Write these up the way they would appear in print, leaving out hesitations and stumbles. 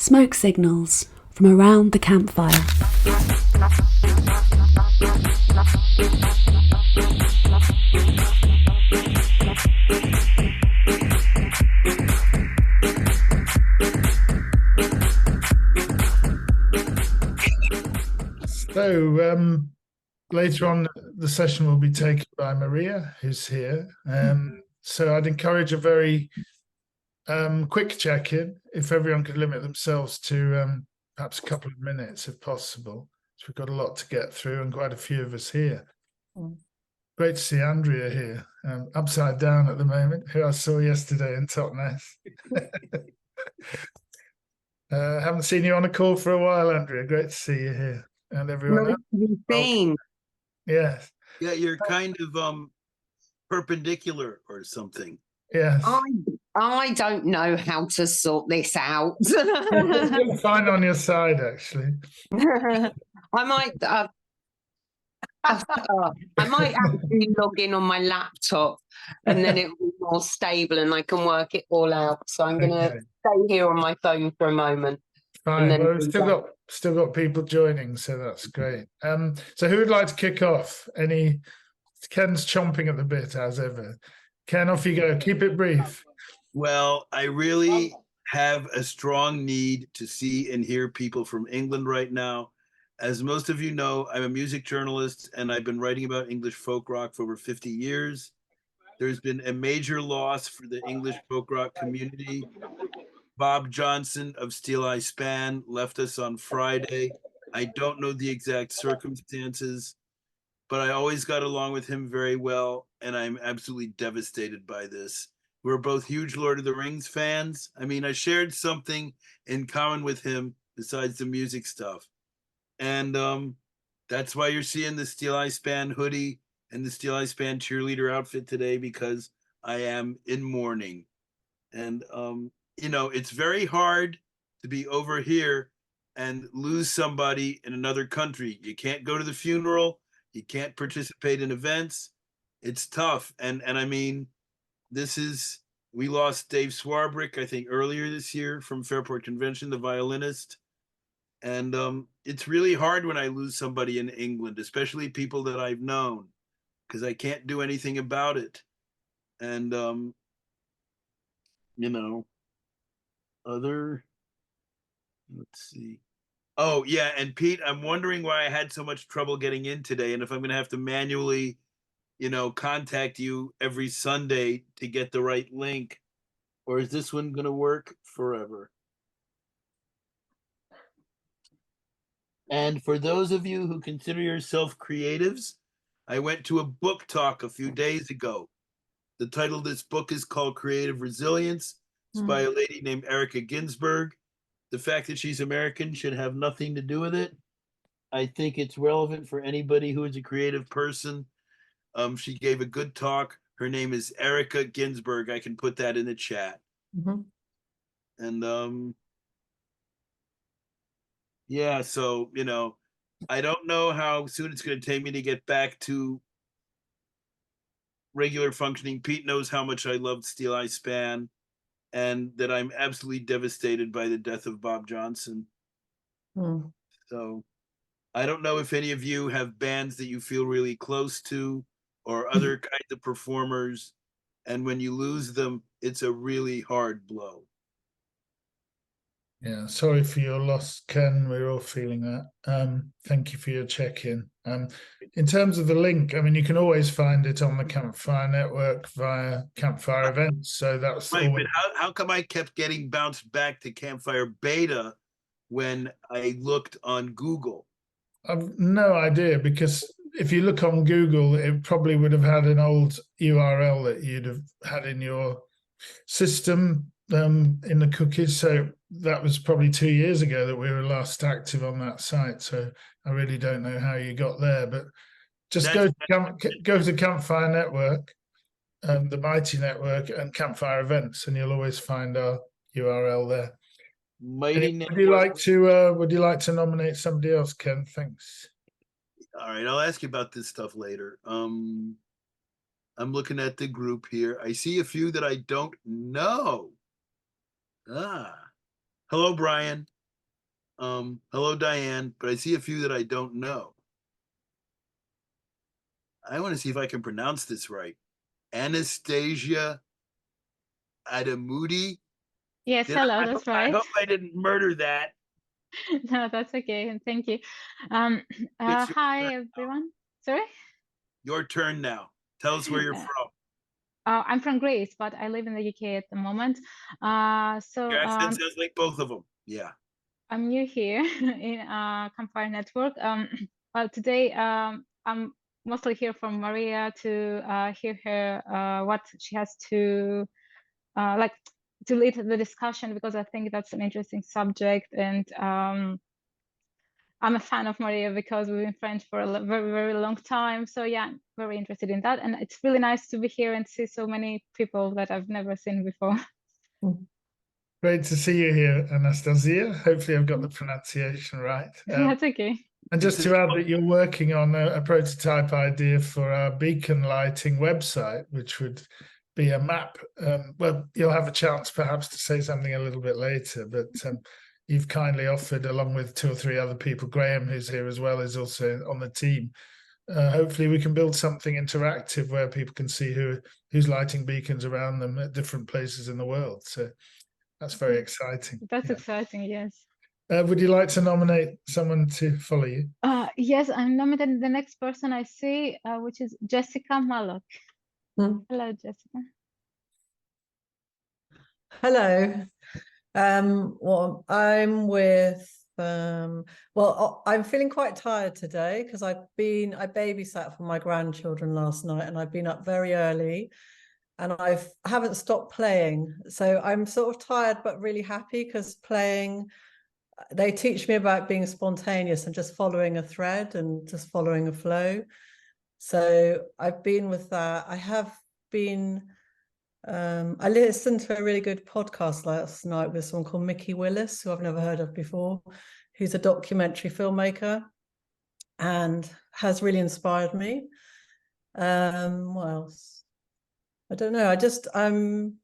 Smoke signals from around the campfire. So later on, the session will be taken by Maria, who's here. So I'd encourage a very quick check-in, if everyone could limit themselves to perhaps a couple of minutes, if possible. So we've got a lot to get through and quite a few of us here. Great to see Andrea here, upside down at the moment, who I saw yesterday in Totnes. Haven't seen you on a call for a while, Andrea. Great to see you here. And everyone else. Yes. Yeah, you're kind of perpendicular or something. Yes. I don't know how to sort this out. You're fine on your side, actually. I might actually log in on my laptop and then it will be more stable and I can work it all out. So I'm going to stay here on my phone for a moment. Fine. Well, we've still got people joining, so that's great. So who would like to kick off? Ken's chomping at the bit, as ever. Ken, off you go. Keep it brief. Well, I really have a strong need to see and hear people from England right now. As most of you know, I'm a music journalist and I've been writing about English folk rock for over 50 years. There's been a major loss for the English folk rock community. Bob Johnson of Steel Eye Span left us on Friday. I don't know the exact circumstances, but I always got along with him very well, and I'm absolutely devastated by this. We're both huge Lord of the Rings fans. I mean, I shared something in common with him besides the music stuff. And that's why you're seeing the Steel Eye Span hoodie and the Steel Eye Span cheerleader outfit today, because I am in mourning. And you know, it's very hard to be over here and lose somebody in another country. You can't go to the funeral. You can't participate in events. It's tough. And I mean, we lost Dave Swarbrick, I think, earlier this year from Fairport Convention, the violinist. And it's really hard when I lose somebody in England, especially people that I've known, because I can't do anything about it. And, you know, let's see. Oh, yeah. And Pete, I'm wondering why I had so much trouble getting in today. And if I'm going to have to manually, contact you every Sunday to get the right link, or is this one going to work forever? And for those of you who consider yourself creatives, I went to a book talk a few days ago. The title of this book is called Creative Resilience. It's by a lady named Erica Ginsberg. The fact that she's American should have nothing to do with it. I think it's relevant for anybody who is a creative person. She gave a good talk. Her name is Erica Ginsberg. I can put that in the chat. And yeah, so, I don't know how soon it's going to take me to get back to regular functioning. Pete knows how much I loved Steel Eye Span, and that I'm absolutely devastated by the death of Bob Johnson. So I don't know if any of you have bands that you feel really close to or other kinds of performers. And when you lose them, it's a really hard blow. Yeah, sorry for your loss, Ken. We're all feeling that. Thank you for your check-in. In terms of the link, I mean, you can always find it on the Campfire network via Campfire events. So that's right. But how come I kept getting bounced back to Campfire beta when I looked on Google? I've no idea, because if you look on Google, it probably would have had an old URL that you'd have had in your system in the cookies. So that was probably 2 years ago that we were last active on that site. So I really don't know how you got there, but just go to Campfire Network, the Mighty Network, and Campfire Events, and you'll always find our URL there. Would you like to nominate somebody else, Ken? Thanks. All right, I'll ask you about this stuff later. I'm looking at the group here. I see a few that I don't know. Hello, Brian. Hello, Diane, but I see a few that I don't know. I want to see if I can pronounce this right. Anastasia Adamudi. Yes, hello, that's right. I hope I didn't murder that. No, that's okay, and thank you. Hi, everyone. Sorry? Your turn now. Tell us where you're from. I'm from Greece, but I live in the UK at the moment. Your accent sounds like both of them. Yeah. I'm new here in Campfire Network. Well, today I'm mostly here from Maria to hear her what she has to like to lead the discussion, because I think that's an interesting subject, and I'm a fan of Maria because we've been friends for a very, very long time. So yeah, I'm very interested in that. And it's really nice to be here and see so many people that I've never seen before. Great to see you here, Anastasia. Hopefully I've got the pronunciation right. That's okay. And just to add that you're working on a prototype idea for our beacon lighting website, which would be a map. Well, you'll have a chance perhaps to say something a little bit later, but you've kindly offered, along with 2 or 3 other people, Graham, who's here as well, is also on the team. Hopefully we can build something interactive where people can see who's lighting beacons around them at different places in the world. So that's very exciting. That's exciting, yes. Would you like to nominate someone to follow you? Yes, I'm nominating the next person I see, which is Jessica Mallock. Hello, Jessica. Hello. Well, I'm with well, I'm feeling quite tired today because I babysat for my grandchildren last night, and I've been up very early, and I haven't stopped playing. So I'm sort of tired but really happy, because playing, they teach me about being spontaneous and just following a thread and just following a flow. So I've been with that. I have been I listened to a really good podcast last night with someone called Mickey Willis, who I've never heard of before, who's a documentary filmmaker and has really inspired me. What else? I don't know. I don't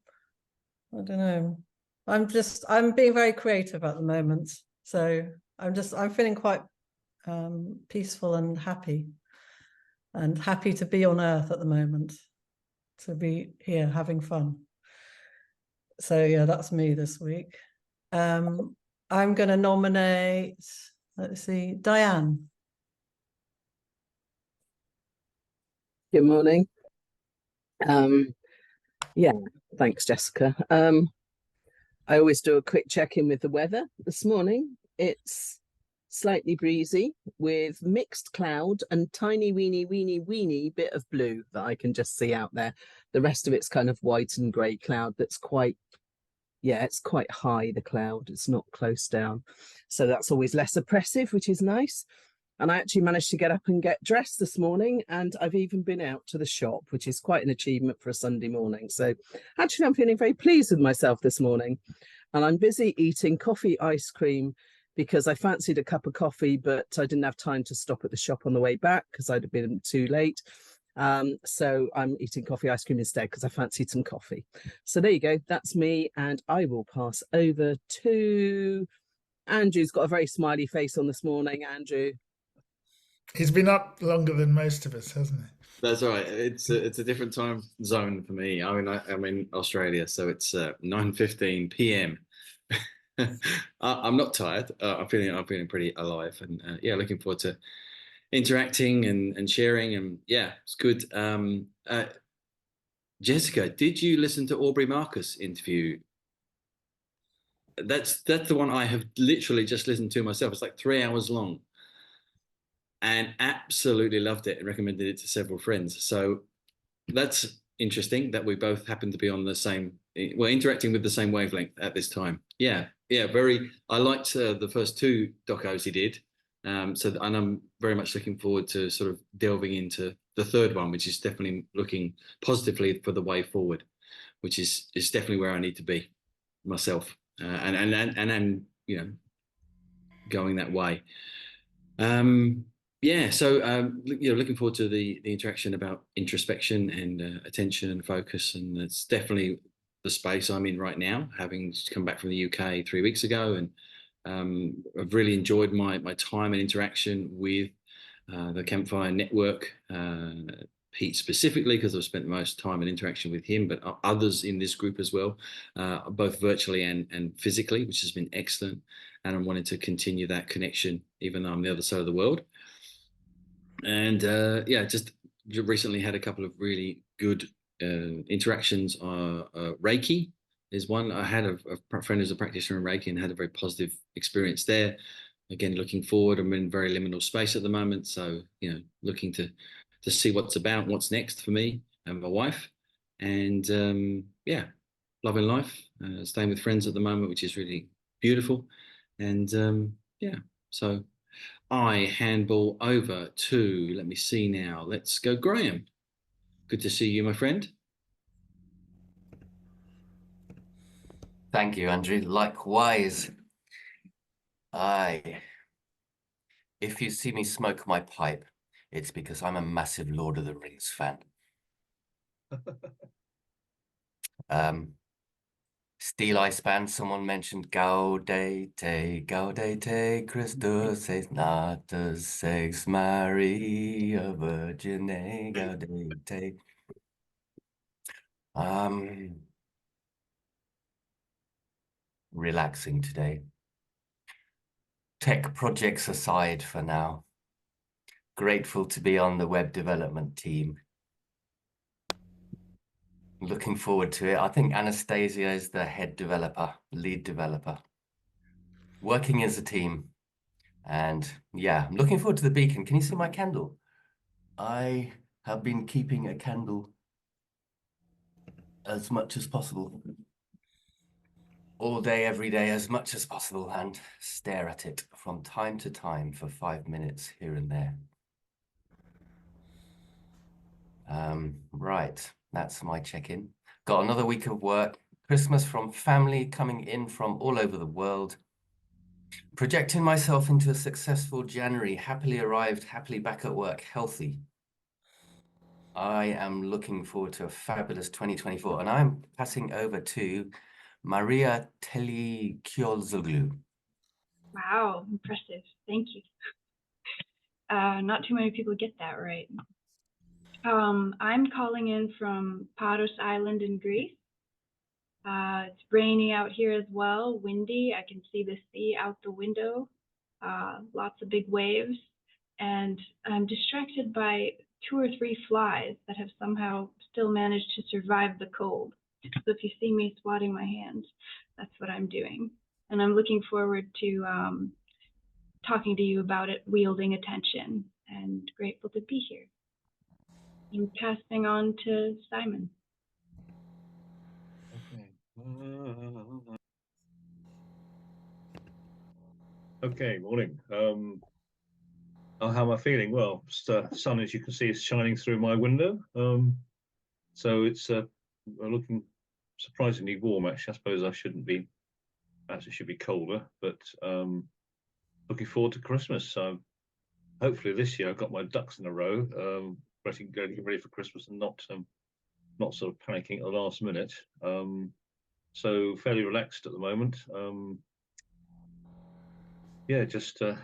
know. I'm being very creative at the moment. So I'm feeling quite peaceful and happy to be on Earth at the moment, to be here having fun. So yeah, that's me this week. I'm going to nominate, let's see, Diane. Good morning. Yeah, thanks, Jessica. I always do a quick check-in with the weather. This morning, it's slightly breezy with mixed cloud and tiny weeny bit of blue that I can just see out there. The rest of it's kind of white and grey cloud that's quite, yeah, it's quite high, the cloud. It's not close down. So that's always less oppressive, which is nice. And I actually managed to get up and get dressed this morning, and I've even been out to the shop, which is quite an achievement for a Sunday morning. So actually I'm feeling very pleased with myself this morning. And I'm busy eating coffee ice cream because I fancied a cup of coffee, but I didn't have time to stop at the shop on the way back because I'd have been too late. So I'm eating coffee ice cream instead because I fancied some coffee. So there you go, that's me, and I will pass over to Andrew's got a very smiley face on this morning. Andrew. He's been up longer than most of us, hasn't he? That's right. It's a different time zone for me. I mean, I'm in Australia, so it's 9:15 p.m. I'm not tired. I'm feeling pretty alive, and yeah, looking forward to interacting and sharing, and yeah, it's good. Jessica, did you listen to Aubrey Marcus interview? That's the one I have literally just listened to myself. It's like 3 hours long. And absolutely loved it and recommended it to several friends. So that's interesting that we both happen to be on the same, well, interacting with the same wavelength at this time. Yeah, I liked the first 2 docos he did. And I'm very much looking forward to sort of delving into the third one, which is definitely looking positively for the way forward, which is definitely where I need to be myself, and you know, going that way. Yeah, so you know, looking forward to the interaction about introspection and attention and focus, and it's definitely the space I'm in right now, having come back from the UK 3 weeks ago and I've really enjoyed my time and interaction with the Campfire network. Pete specifically, because I've spent most time and interaction with him, but others in this group as well, both virtually and physically, which has been excellent. And I'm wanting to continue that connection, even though I'm the other side of the world. And yeah, just recently had a couple of really good interactions. Reiki is one. I had a friend who's a practitioner in Reiki and had a very positive experience there. Again, looking forward, I'm in very liminal space at the moment. So, you know, looking to see what's about, what's next for me and my wife. And yeah, loving life, staying with friends at the moment, which is really beautiful. And yeah, so I handball over to, let me see now, let's go Graham. Good to see you, my friend. Thank you, Andrew. Likewise. If you see me smoke my pipe, it's because I'm a massive Lord of the Rings fan. Steel Ice Band, someone mentioned Gaudete, Gaudete, Christus es natus sex Maria Virgine, Gaudete. Relaxing today. Tech projects aside for now. Grateful to be on the web development team. Looking forward to it. I think Anastasia is the head developer, lead developer. Working as a team. And yeah, I'm looking forward to the beacon. Can you see my candle? I have been keeping a candle as much as possible. All day, every day, as much as possible, and stare at it from time to time for 5 minutes here and there. Right, that's my check-in. Got another week of work. Christmas from family coming in from all over the world. Projecting myself into a successful January, happily arrived, happily back at work, healthy. I am looking forward to a fabulous 2024, and I'm passing over to Maria Telikiozoglou. Wow, impressive. Thank you. Not too many people get that right. I'm calling in from Paros Island in Greece. It's rainy out here as well, windy. I can see the sea out the window, lots of big waves, and I'm distracted by 2 or 3 flies that have somehow still managed to survive the cold. So if you see me swatting my hands, that's what I'm doing. And I'm looking forward to talking to you about it, wielding attention, and grateful to be here. I'm passing on to Simon. Okay, morning. How am I feeling? Well, the sun, as you can see, is shining through my window. So it's looking surprisingly warm, actually. I suppose I shouldn't be, perhaps it should be colder, but looking forward to Christmas. So hopefully this year I've got my ducks in a row, getting ready for Christmas and not sort of panicking at the last minute. So fairly relaxed at the moment. Yeah, just I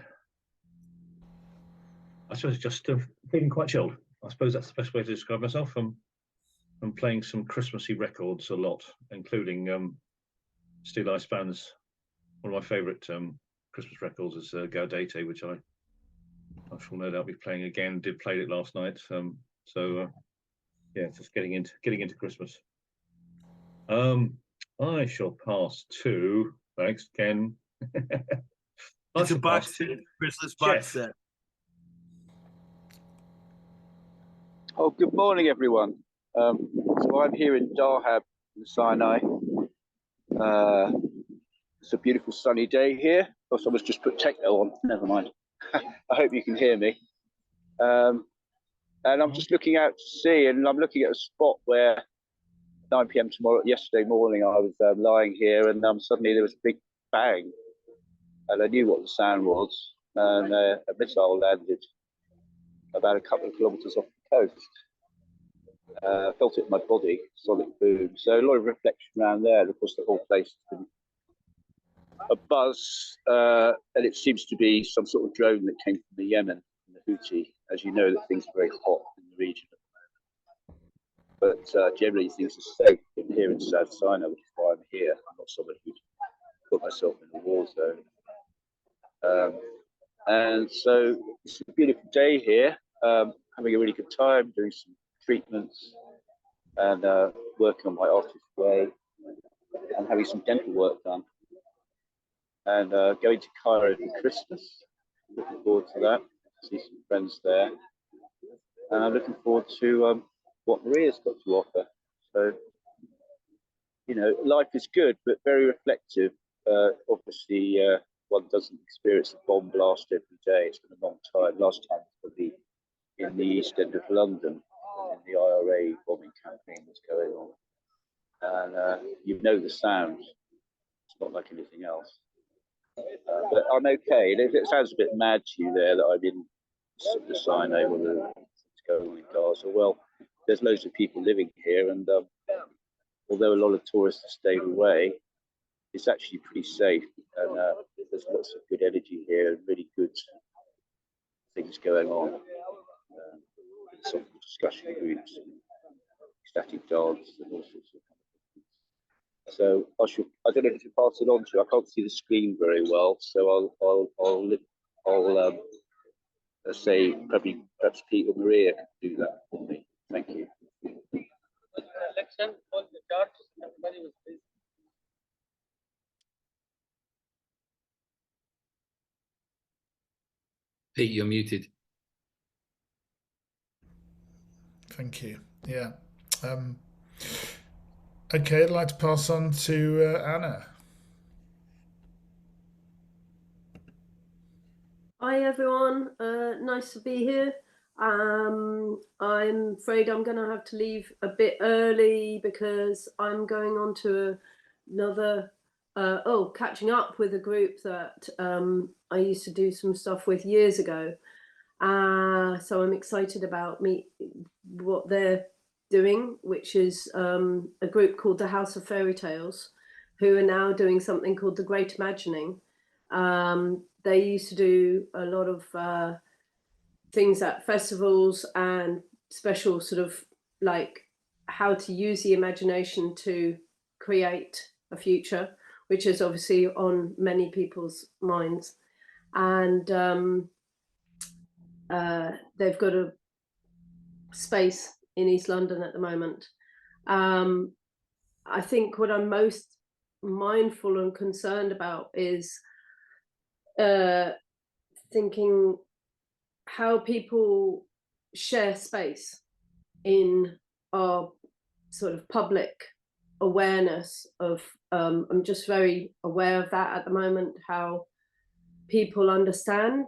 suppose just feeling quite chilled. I suppose that's the best way to describe myself. I'm playing some Christmassy records a lot, including Steel Ice Band's. One of my favourite Christmas records is Gaudete, which I shall no doubt be playing again. Did play it last night. So yeah, just getting into Christmas. I shall pass to, thanks, Ken. It's a box set, Christmas box set. Oh, good morning, everyone. So I'm here in Darhab, in Sinai. It's a beautiful sunny day here. Of course, I was just put techno on. Never mind. I hope you can hear me. And I'm just looking out to sea, and I'm looking at a spot where 9 p.m. yesterday morning, I was lying here, and suddenly there was a big bang, and I knew what the sound was. And a missile landed about a couple of kilometers off the coast. Felt it in my body, solid boom. So a lot of reflection around there. And of course, the whole place has been a buzz, and it seems to be some sort of drone that came from the Yemen, from the Houthi. As you know, that things are very hot in the region at the moment. But generally, things are safe in here in South Sinai, which is why I'm here. I'm not somebody who's put myself in a war zone. And so it's a beautiful day here, having a really good time, doing some treatments and working on my artist way and having some dental work done. And going to Cairo for Christmas. Looking forward to that. See some friends there. And I'm looking forward to what Maria's got to offer. So, you know, life is good, but very reflective. Obviously, one doesn't experience a bomb blast every day. It's been a long time. Last time was probably in the East End of London, when the IRA bombing campaign was going on. And you know the sound. It's not like anything else. But I'm okay. It sounds a bit mad to you there that I'm in the Sinai or what's going on in Gaza. Well, there's loads of people living here, and although a lot of tourists have stayed away, it's actually pretty safe. And there's lots of good energy here and really good things going on. Some discussion groups, and ecstatic dance, and all sorts of. So I don't know if you pass it on to you. I can't see the screen very well, so I'll say perhaps Pete or Maria could do that for me. Thank you. Election, all the church, everybody was busy. Pete, you're muted. Thank you. Yeah. Okay, I'd like to pass on to Anna. Hi everyone, nice to be here. I'm afraid I'm going to have to leave a bit early because I'm going on to another, catching up with a group that I used to do some stuff with years ago. So I'm excited about what they're doing, which is a group called the House of Fairy Tales, who are now doing something called the Great Imagining. They used to do a lot of things at festivals and special sort of like how to use the imagination to create a future, which is obviously on many people's minds. And they've got a space in East London at the moment. I think what I'm most mindful and concerned about is thinking how people share space in our sort of public awareness of, I'm just very aware of that at the moment, how people understand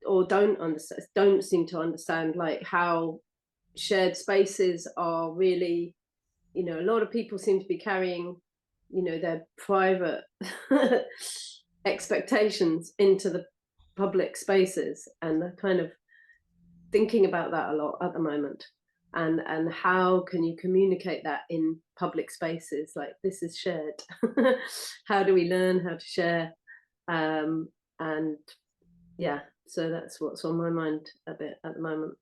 or don't seem to understand, like how shared spaces are really, you know, a lot of people seem to be carrying, you know, their private expectations into the public spaces, and they're kind of thinking about that a lot at the moment. And how can you communicate that in public spaces? Like, this is shared. How do we learn how to share? And yeah, so that's what's on my mind a bit at the moment.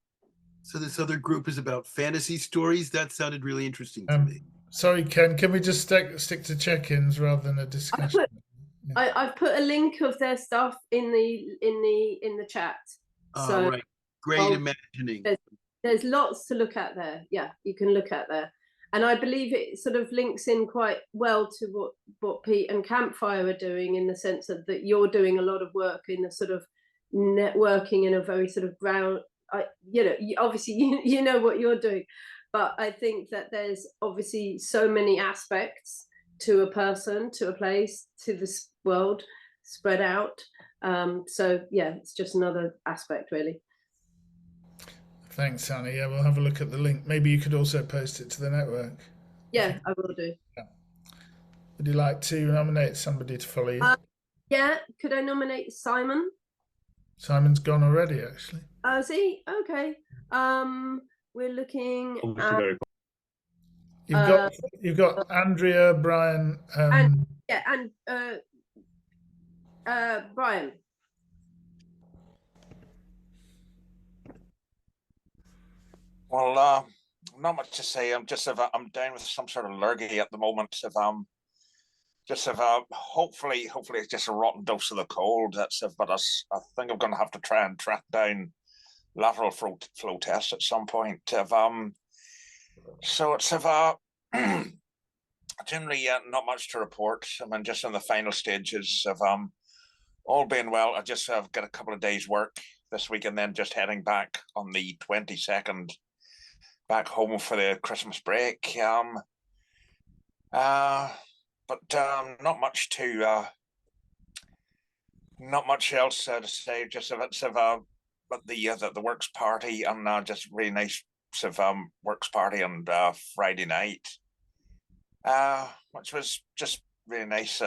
So this other group is about fantasy stories. That sounded really interesting to me. Sorry, Ken, can we just stick to check-ins rather than a discussion? I've put a link of their stuff in the chat. So right. Great Imagining. There's lots to look at there. Yeah, you can look at there. And I believe it sort of links in quite well to what Pete and Campfire are doing, in the sense of that you're doing a lot of work in a sort of networking in a very sort of ground, you know, obviously you know what you're doing, but I think that there's obviously so many aspects to a person, to a place, to this world spread out. So yeah, it's just another aspect really. Thanks, Anna. Yeah, we'll have a look at the link. Maybe you could also post it to the network. Yeah, I will do. Yeah. Would you like to nominate somebody to follow you? Yeah, could I nominate Simon? Simon's gone already, actually. Oh, is he? Okay. We're looking at... You've got Andrea, Brian, and Brian. Well, not much to say. I'm down with some sort of lurgy at the moment. Hopefully it's just a rotten dose of the cold. But I think I'm going to have to try and track down lateral flow tests at some point. So it's generally not much to report. I mean, just in the final stages of all being well. I just have got a couple of days work this week, and then just heading back on the 22nd back home for the Christmas break. But not much else to say. Just the works party and just really nice works party on Friday night, which was just really nice.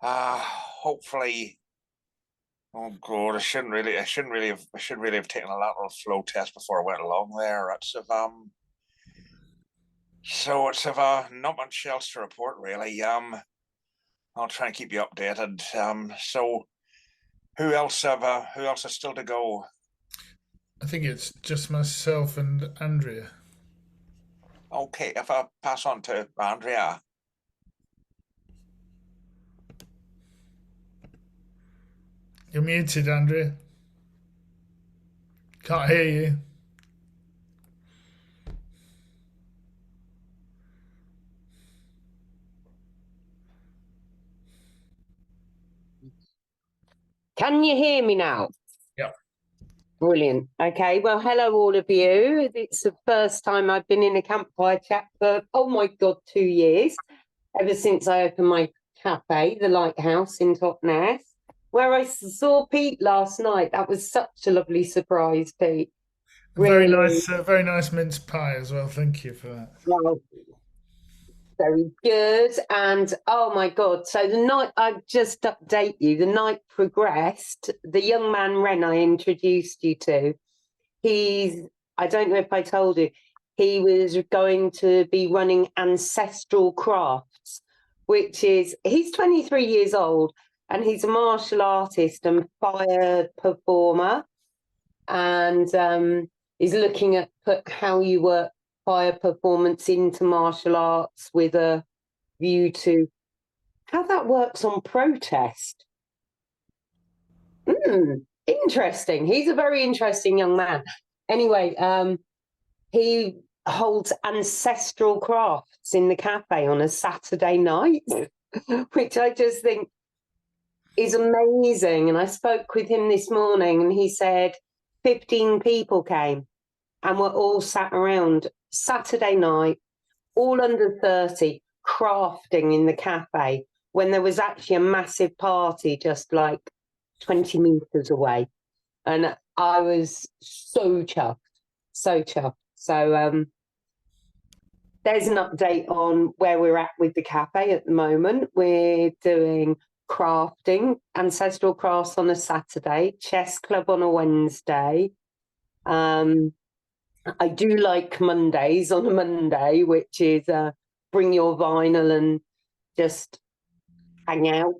Hopefully, oh god, I should really have taken a lateral flow test before I went along there. So it's not much else to report really. I'll try and keep you updated. So who else is still to go? I think it's just myself and Andrea. Okay, if I pass on to Andrea. You're muted, Andrea. Can't hear you. Can you hear me now? Yeah. Brilliant. Okay, well, hello all of you. It's the first time I've been in a campfire chat for, oh my God, 2 years, ever since I opened my cafe, the Lighthouse in Totnes, where I saw Pete last night. That was such a lovely surprise, Pete. Really. Very nice mince pie as well. Thank you for that. Well, very good. And oh my God, so the night, I just update you, the night progressed. The young man Ren I introduced you to, I don't know if I told you, he was going to be running Ancestral Crafts, he's 23 years old and he's a martial artist and fire performer. And he's looking at how you work fire performance into martial arts with a view to how that works on protest. Interesting. He's a very interesting young man. Anyway, he holds Ancestral Crafts in the cafe on a Saturday night, which I just think is amazing. And I spoke with him this morning and he said 15 people came and were all sat around Saturday night, all under 30, crafting in the cafe when there was actually a massive party just like 20 meters away. And I was so chuffed. So there's an update on where we're at with the cafe at the moment. We're doing crafting, ancestral crafts on a Saturday, chess club on a Wednesday. I do like Mondays on a Monday, which is bring your vinyl and just hang out.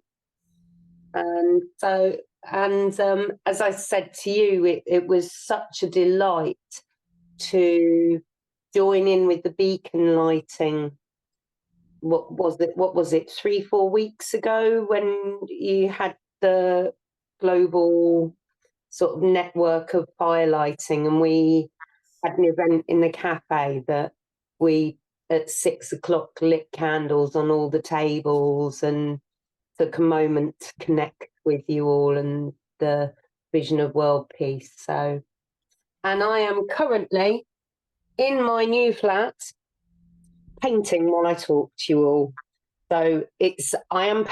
And so, as I said to you, it was such a delight to join in with the beacon lighting. What was it 3-4 weeks ago when you had the global sort of network of fire lighting, and we had an event in the cafe that we at 6 o'clock lit candles on all the tables and took a moment to connect with you all and the vision of world peace. So, and I am currently in my new flat painting while I talk to you all. So I am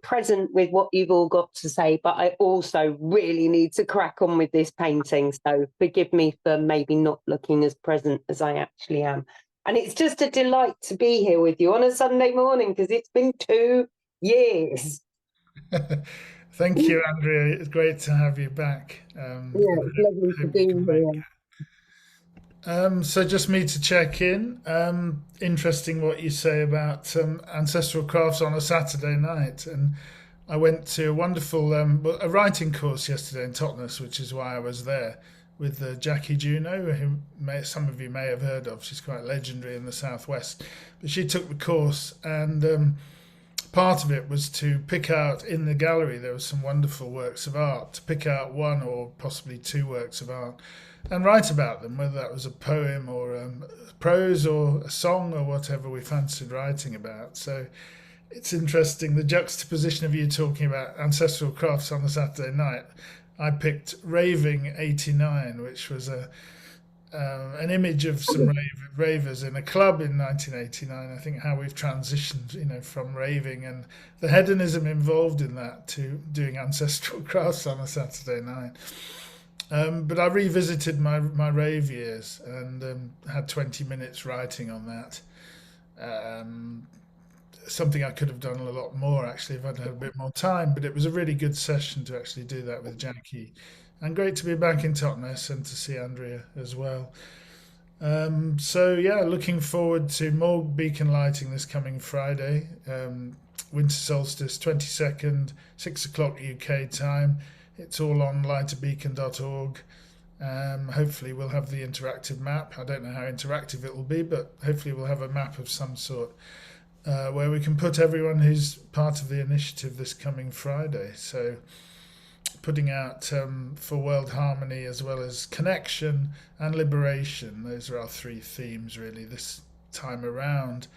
present with what you've all got to say, but I also really need to crack on with this painting. So forgive me for maybe not looking as present as I actually am. And it's just a delight to be here with you on a Sunday morning because it's been 2 years. Thank you, Andrea. It's great to have you back. It's lovely to be here. So just me to check in. Interesting what you say about ancestral crafts on a Saturday night, and I went to a wonderful a writing course yesterday in Totnes, which is why I was there, with Jackie Juno, who some of you may have heard of. She's quite legendary in the Southwest. But she took the course, and part of it was to pick out, in the gallery there were some wonderful works of art, to pick out one or possibly two works of art and write about them, whether that was a poem or prose or a song or whatever we fancied writing about. So it's interesting, the juxtaposition of you talking about ancestral crafts on a Saturday night. I picked Raving 89, which was an image of some ravers in a club in 1989. I think how we've transitioned, from raving and the hedonism involved in that to doing ancestral crafts on a Saturday night. But I revisited my rave years and had 20 minutes writing on that. Something I could have done a lot more actually if I'd had a bit more time, but it was a really good session to actually do that with Jackie, and great to be back in Totnes and to see Andrea as well. So yeah, looking forward to more beacon lighting this coming Friday, winter solstice 22nd, 6 o'clock UK time. It's all on lighterbeacon.org. Hopefully we'll have the interactive map. I don't know how interactive it will be, but hopefully we'll have a map of some sort where we can put everyone who's part of the initiative this coming Friday. So putting out for world harmony as well as connection and liberation. Those are our three themes really this time around.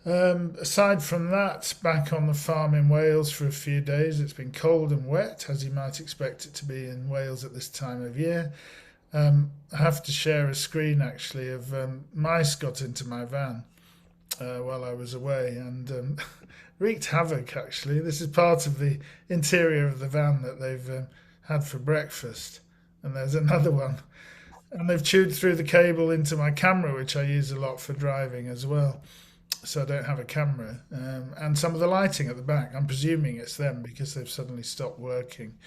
Aside from that, back on the farm in Wales for a few days. It's been cold and wet, as you might expect it to be in Wales at this time of year. I have to share a screen actually of mice got into my van while I was away and wreaked havoc actually. This is part of the interior of the van that they've had for breakfast, and there's another one, and they've chewed through the cable into my camera, which I use a lot for driving as well, so I don't have a camera, and some of the lighting at the back. I'm presuming it's them because they've suddenly stopped working.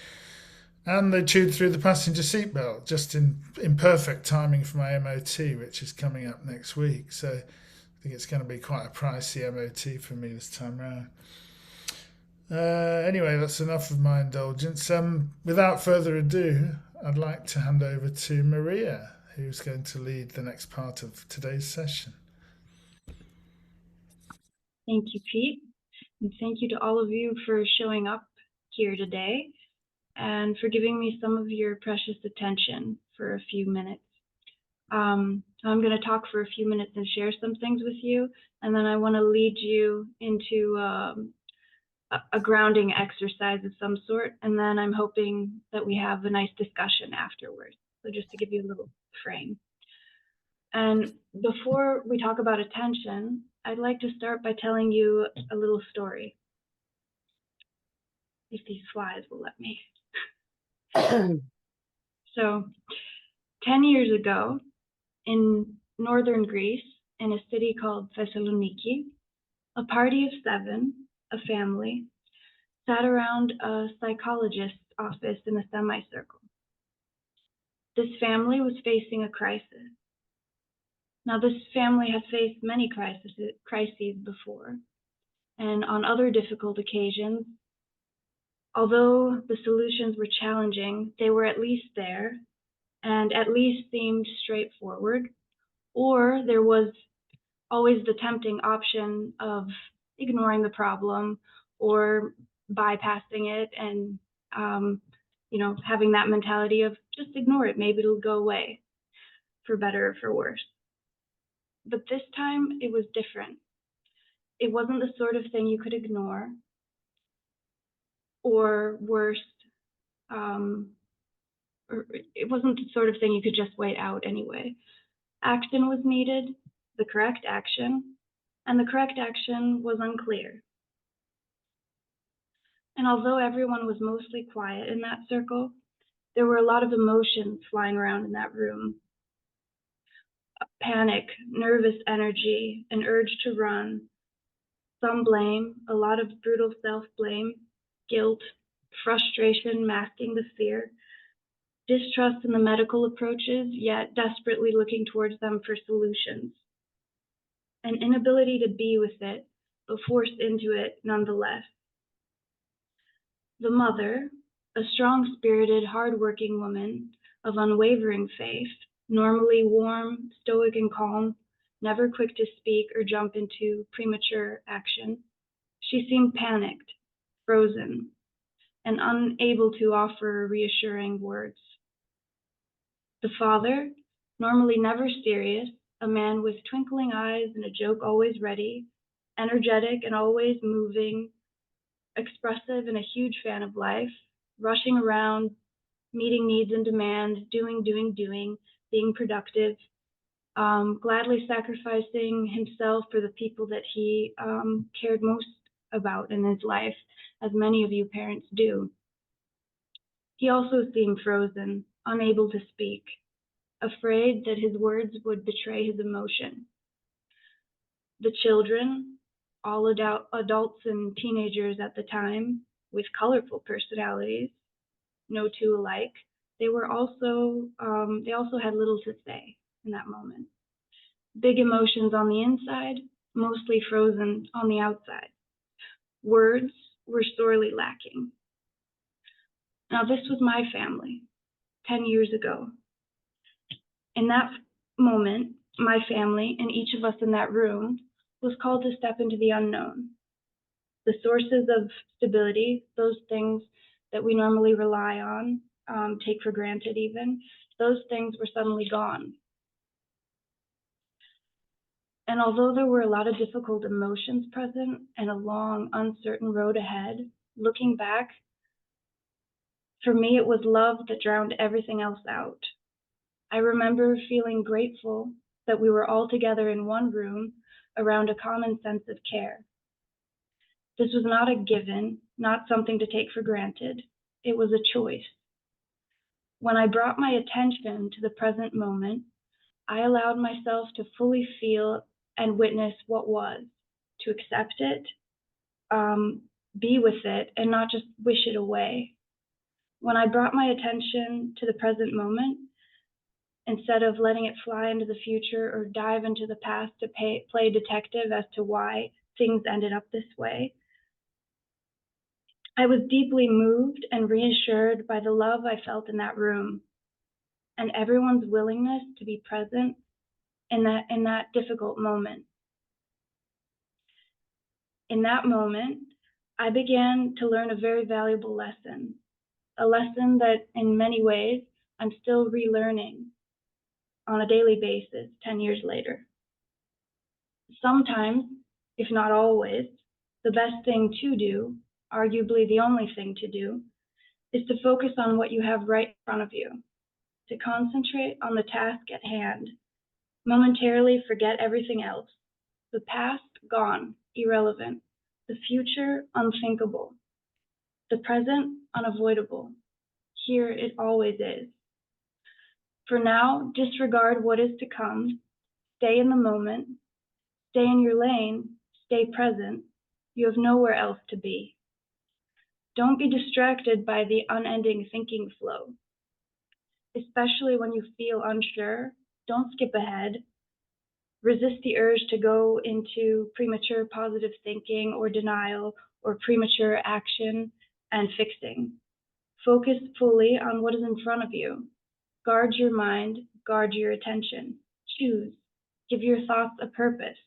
And they chewed through the passenger seatbelt just in perfect timing for my MOT, which is coming up next week. So I think it's going to be quite a pricey MOT for me this time round. Anyway, that's enough of my indulgence. Without further ado, I'd like to hand over to Maria, who's going to lead the next part of today's session. Thank you, Pete. And thank you to all of you for showing up here today and for giving me some of your precious attention for a few minutes. I'm going to talk for a few minutes and share some things with you, and then I want to lead you into a grounding exercise of some sort, and then I'm hoping that we have a nice discussion afterwards. So just to give you a little frame. And before we talk about attention, I'd like to start by telling you a little story, if these flies will let me. So 10 years ago, in northern Greece, in a city called Thessaloniki, a party of 7, a family, sat around a psychologist's office in a semicircle. This family was facing a crisis. Now, this family has faced many crises before, and on other difficult occasions, although the solutions were challenging, they were at least there and at least seemed straightforward, or there was always the tempting option of ignoring the problem or bypassing it and, having that mentality of just ignore it, maybe it'll go away, for better or for worse. But this time it was different. It wasn't the sort of thing you could ignore, or worse, or it wasn't the sort of thing you could just wait out anyway. Action was needed, the correct action, and the correct action was unclear. And although everyone was mostly quiet in that circle, there were a lot of emotions flying around in that room. Panic, nervous energy, an urge to run, some blame, a lot of brutal self-blame, guilt, frustration masking the fear, distrust in the medical approaches, yet desperately looking towards them for solutions, an inability to be with it, but forced into it nonetheless. The mother, a strong-spirited, hard-working woman of unwavering faith, normally warm, stoic, and calm, never quick to speak or jump into premature action. She seemed panicked, frozen, and unable to offer reassuring words. The father, normally never serious, a man with twinkling eyes and a joke always ready, energetic and always moving, expressive and a huge fan of life, rushing around, meeting needs and demands, doing, being productive, gladly sacrificing himself for the people that he cared most about in his life, as many of you parents do. He also seemed frozen, unable to speak, afraid that his words would betray his emotion. The children, all adults and teenagers at the time, with colorful personalities, no two alike, they also had little to say in that moment. Big emotions on the inside, mostly frozen on the outside. Words were sorely lacking. Now, this was my family 10 years ago. In that moment, my family and each of us in that room was called to step into the unknown. The sources of stability, those things that we normally rely on, take for granted even, those things were suddenly gone. And although there were a lot of difficult emotions present and a long, uncertain road ahead, looking back, for me, it was love that drowned everything else out. I remember feeling grateful that we were all together in one room around a common sense of care. This was not a given, not something to take for granted. It was a choice. When I brought my attention to the present moment, I allowed myself to fully feel and witness what was, to accept it, be with it, and not just wish it away. When I brought my attention to the present moment, instead of letting it fly into the future or dive into the past to play detective as to why things ended up this way, I was deeply moved and reassured by the love I felt in that room and everyone's willingness to be present in that difficult moment. In that moment, I began to learn a very valuable lesson, a lesson that in many ways I'm still relearning on a daily basis 10 years later. Sometimes, if not always, the best thing to do, arguably the only thing to do, is to focus on what you have right in front of you, to concentrate on the task at hand, momentarily forget everything else. The past, gone, irrelevant. The future, unthinkable. The present, unavoidable. Here it always is. For now, disregard what is to come, stay in the moment, stay in your lane, stay present. You have nowhere else to be. Don't be distracted by the unending thinking flow. Especially when you feel unsure, don't skip ahead. Resist the urge to go into premature positive thinking or denial or premature action and fixing. Focus fully on what is in front of you. Guard your mind, guard your attention. Choose. Give your thoughts a purpose.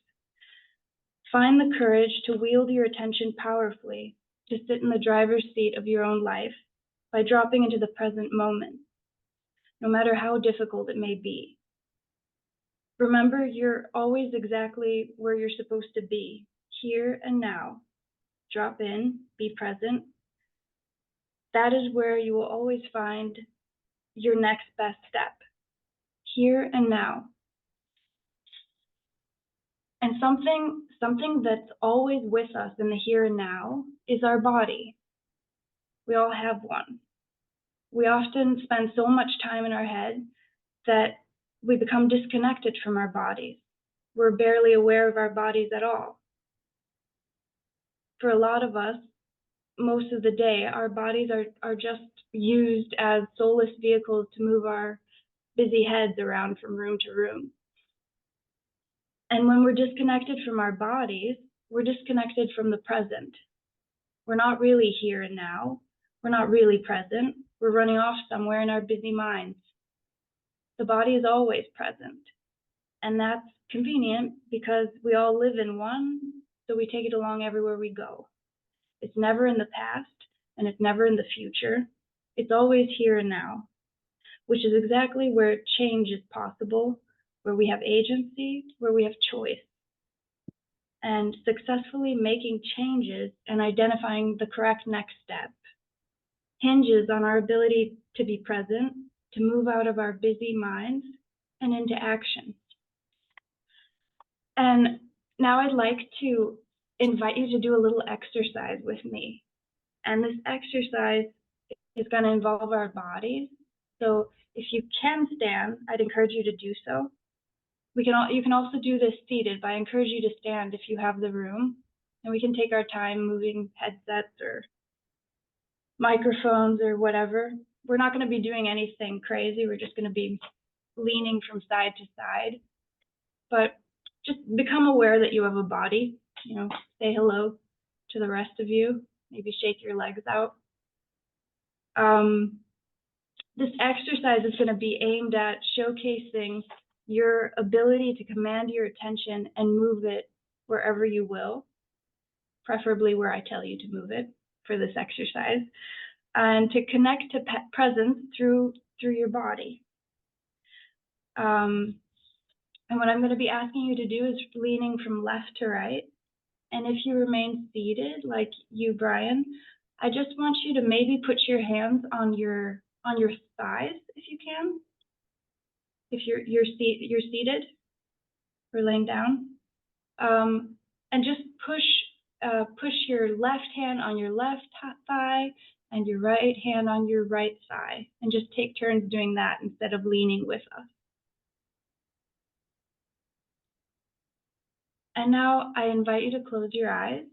Find the courage to wield your attention powerfully, to sit in the driver's seat of your own life by dropping into the present moment, no matter how difficult it may be. Remember, you're always exactly where you're supposed to be, here and now. Drop in, be present. That is where you will always find your next best step, here and now. And something that's always with us in the here and now is our body. We all have one. We often spend so much time in our head that we become disconnected from our bodies. We're barely aware of our bodies at all. For a lot of us, most of the day, our bodies are just used as soulless vehicles to move our busy heads around from room to room. And when we're disconnected from our bodies, we're disconnected from the present. We're not really here and now. We're not really present. We're running off somewhere in our busy minds. The body is always present. And that's convenient because we all live in one, so we take it along everywhere we go. It's never in the past, and it's never in the future. It's always here and now, which is exactly where change is possible, where we have agency, where we have choice. And successfully making changes and identifying the correct next step hinges on our ability to be present, to move out of our busy minds and into action. And now I'd like to invite you to do a little exercise with me. And this exercise is going to involve our bodies. So if you can stand, I'd encourage you to do so. You can also do this seated, but I encourage you to stand if you have the room. And we can take our time moving headsets or microphones or whatever. We're not going to be doing anything crazy. We're just going to be leaning from side to side. But just become aware that you have a body. You know, say hello to the rest of you. Maybe shake your legs out. This exercise is going to be aimed at showcasing your ability to command your attention and move it wherever you will, preferably where I tell you to move it for this exercise, and to connect to presence through your body. And what I'm going to be asking you to do is leaning from left to right. And if you remain seated, like you, Brian, I just want you to maybe put your hands on your thighs if you can. If you're seated or laying down, and just push your left hand on your left thigh and your right hand on your right thigh, and just take turns doing that instead of leaning with us. And now I invite you to close your eyes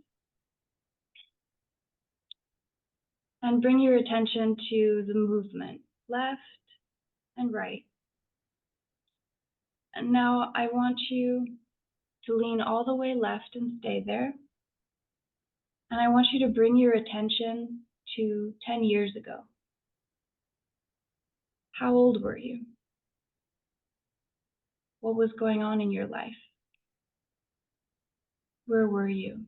and bring your attention to the movement, left and right. And now I want you to lean all the way left and stay there. And I want you to bring your attention to 10 years ago. How old were you? What was going on in your life? Where were you?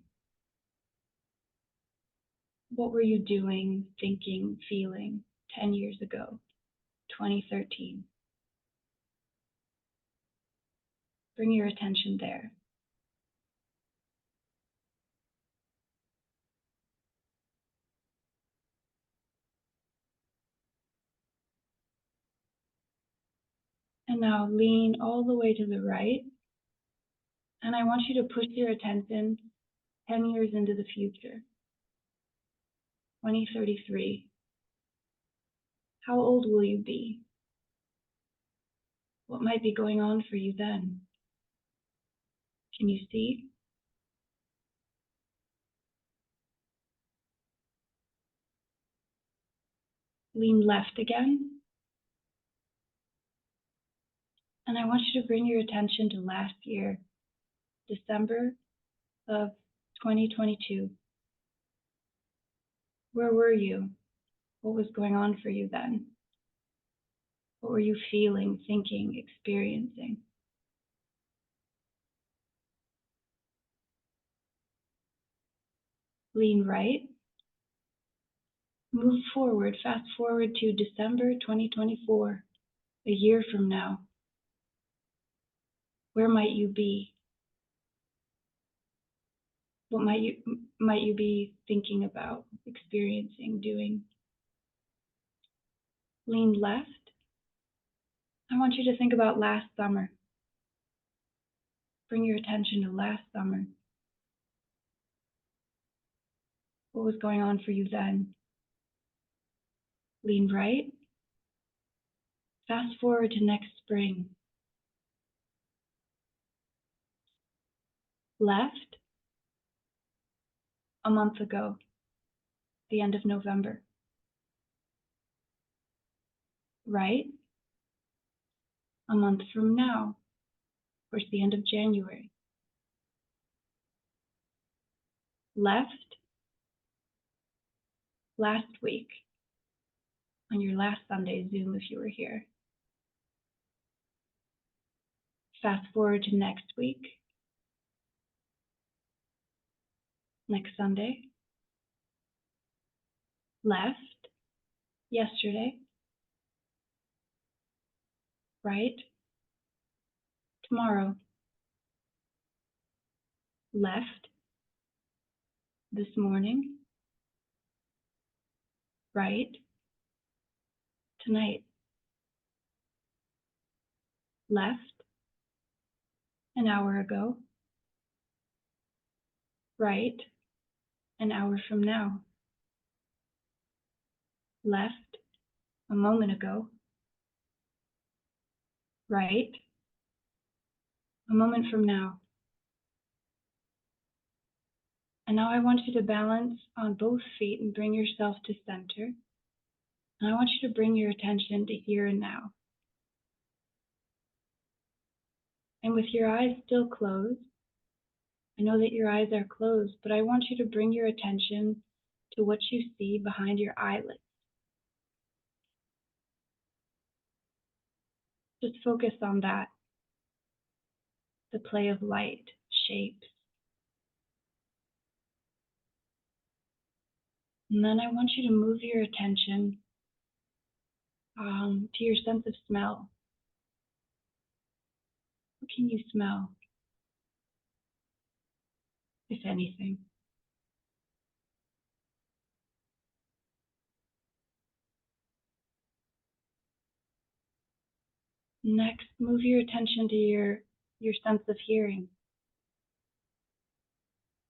What were you doing, thinking, feeling 10 years ago, 2013? Bring your attention there. And now lean all the way to the right. And I want you to push your attention 10 years into the future, 2033. How old will you be? What might be going on for you then? Can you see? Lean left again. And I want you to bring your attention to last year, December of 2022. Where were you? What was going on for you then? What were you feeling, thinking, experiencing? Lean right. Move forward, fast forward to December 2024, a year from now. Where might you be? What might you be thinking about, experiencing, doing? Lean left. I want you to think about last summer. Bring your attention to last summer. What was going on for you then? Lean right. Fast forward to next spring. Left. A month ago, the end of November. Right. A month from now, towards the end of January. Left. Last week, on your last Sunday Zoom if you were here. Fast forward to next week, next Sunday, left, yesterday, right, tomorrow, left, this morning, right, tonight, left, an hour ago, right, an hour from now, left, a moment ago, right, a moment from now. And now I want you to balance on both feet and bring yourself to center. And I want you to bring your attention to here and now. And with your eyes still closed, I know that your eyes are closed, but I want you to bring your attention to what you see behind your eyelids. Just focus on that. The play of light, shapes. And then I want you to move your attention to your sense of smell. What can you smell, if anything? Next, move your attention to your sense of hearing.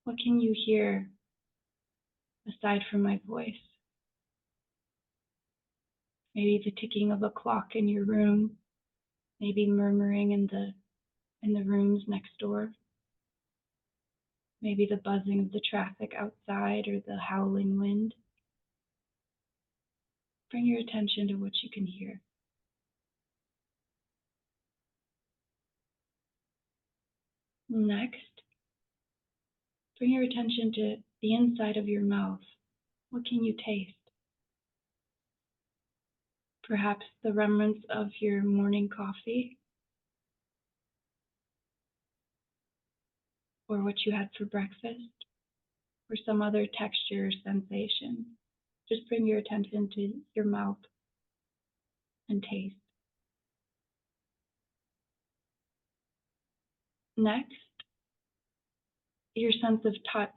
What can you hear aside from my voice? Maybe the ticking of a clock in your room, maybe murmuring in the rooms next door. Maybe the buzzing of the traffic outside or the howling wind. Bring your attention to what you can hear. Next, bring your attention to the inside of your mouth. What can you taste? Perhaps the remnants of your morning coffee, or what you had for breakfast, or some other texture or sensation. Just bring your attention to your mouth and taste. Next, your sense of touch.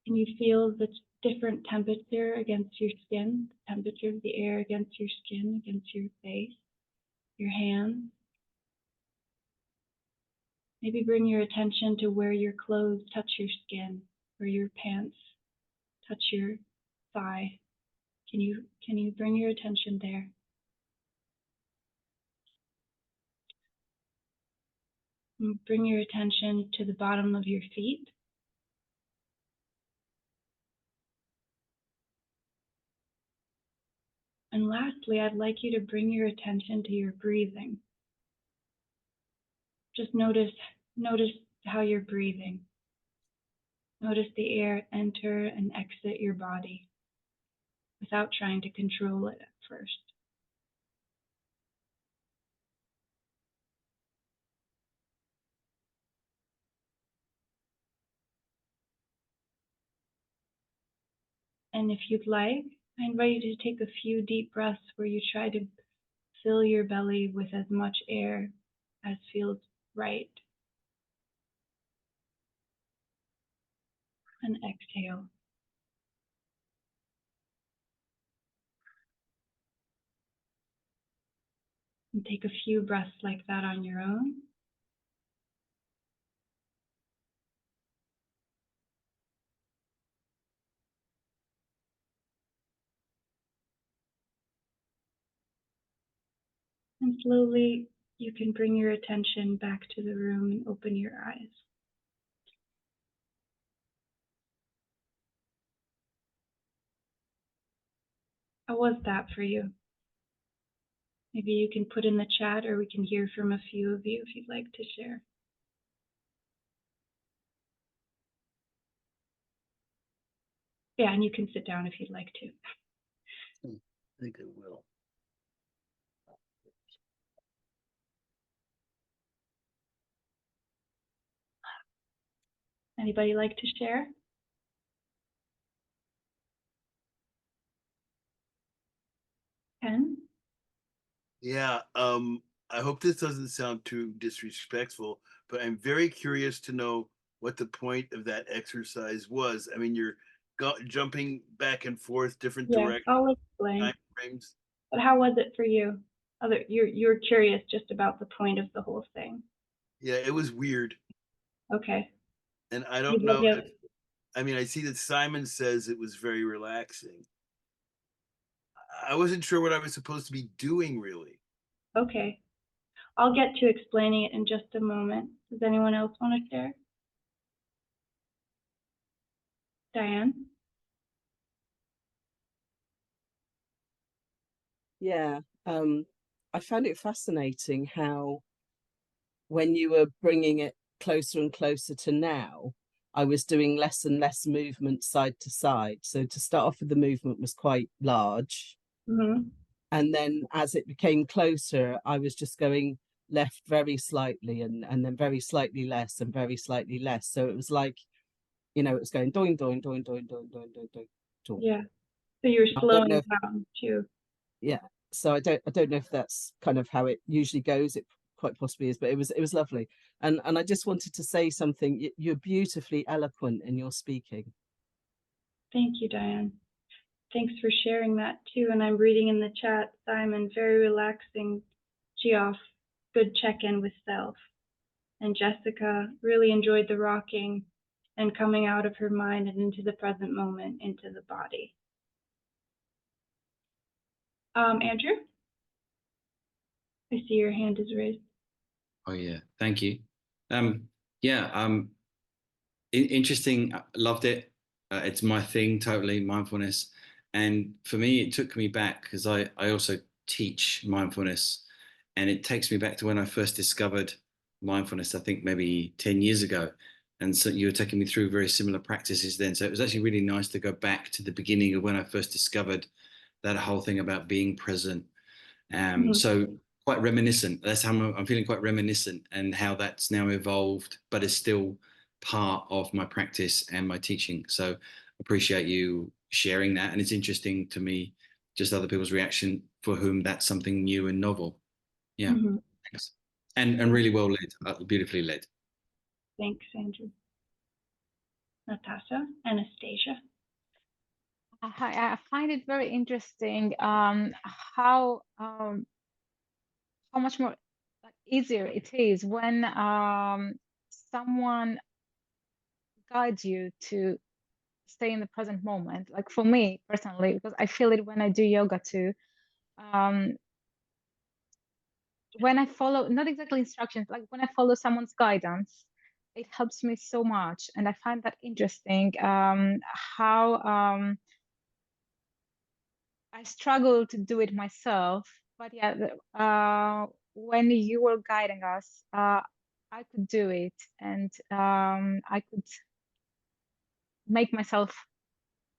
Can you feel the different temperature against your skin, the temperature of the air against your skin, against your face, your hands? Maybe bring your attention to where your clothes touch your skin, or your pants touch your thigh. Can you bring your attention there? And bring your attention to the bottom of your feet. And lastly, I'd like you to bring your attention to your breathing. Just notice how you're breathing. Notice the air enter and exit your body without trying to control it at first. And if you'd like, I invite you to take a few deep breaths where you try to fill your belly with as much air as feels right. And exhale. And take a few breaths like that on your own. And slowly you can bring your attention back to the room and open your eyes. How was that for you? Maybe you can put in the chat, or we can hear from a few of you if you'd like to share. Yeah, and you can sit down if you'd like to. I think I will. Anybody like to share? Ken? Yeah, I hope this doesn't sound too disrespectful, but I'm very curious to know what the point of that exercise was. I mean, you're jumping back and forth, different Yeah, directions, I'll explain. time frames. But how was it for you? You're curious just about the point of the whole thing. Yeah, it was weird. Okay. And I You don't know. love it. I mean, I see that Simon says it was very relaxing. I wasn't sure what I was supposed to be doing, really. Okay. I'll get to explaining it in just a moment. Does anyone else want to share? Diane? Yeah, I found it fascinating how when you were bringing it closer and closer to now, I was doing less and less movement side to side. So to start off with, the movement was quite large. Mm-hmm. And then as it became closer, I was just going left very slightly and then very slightly less and very slightly less. So it was like, it was going doing, doing, doing, doing, doing, doing, doing, doing, doing. Yeah. So you're slowing down too. Yeah. So I don't know if that's kind of how it usually goes. It quite possibly is, but it was lovely. And I just wanted to say something. You're beautifully eloquent in your speaking. Thank you, Diane. Thanks for sharing that too. And I'm reading in the chat, Simon, very relaxing, Geoff, good check-in with self. And Jessica really enjoyed the rocking and coming out of her mind and into the present moment, into the body. Andrew? I see your hand is raised. Oh yeah, thank you. Interesting. Loved it. It's my thing, totally, mindfulness. And for me, it took me back because I also teach mindfulness, and it takes me back to when I first discovered mindfulness, I think maybe 10 years ago. And so you were taking me through very similar practices then. So it was actually really nice to go back to the beginning of when I first discovered that whole thing about being present. So quite reminiscent. That's how I'm feeling, quite reminiscent, and how that's now evolved, but is still part of my practice and my teaching. So appreciate you sharing that. And it's interesting to me, just other people's reaction for whom that's something new and novel. Yeah. Thanks. And really well led, beautifully led. Thanks, Andrew. Natasha, Anastasia. I find it very interesting how much more easier it is when someone guides you to stay in the present moment. Like for me personally, because I feel it when I do yoga too. When I follow, not exactly instructions, like when I follow someone's guidance, it helps me so much. And I find that interesting how I struggle to do it myself. But yeah, when you were guiding us, I could do it, and I could make myself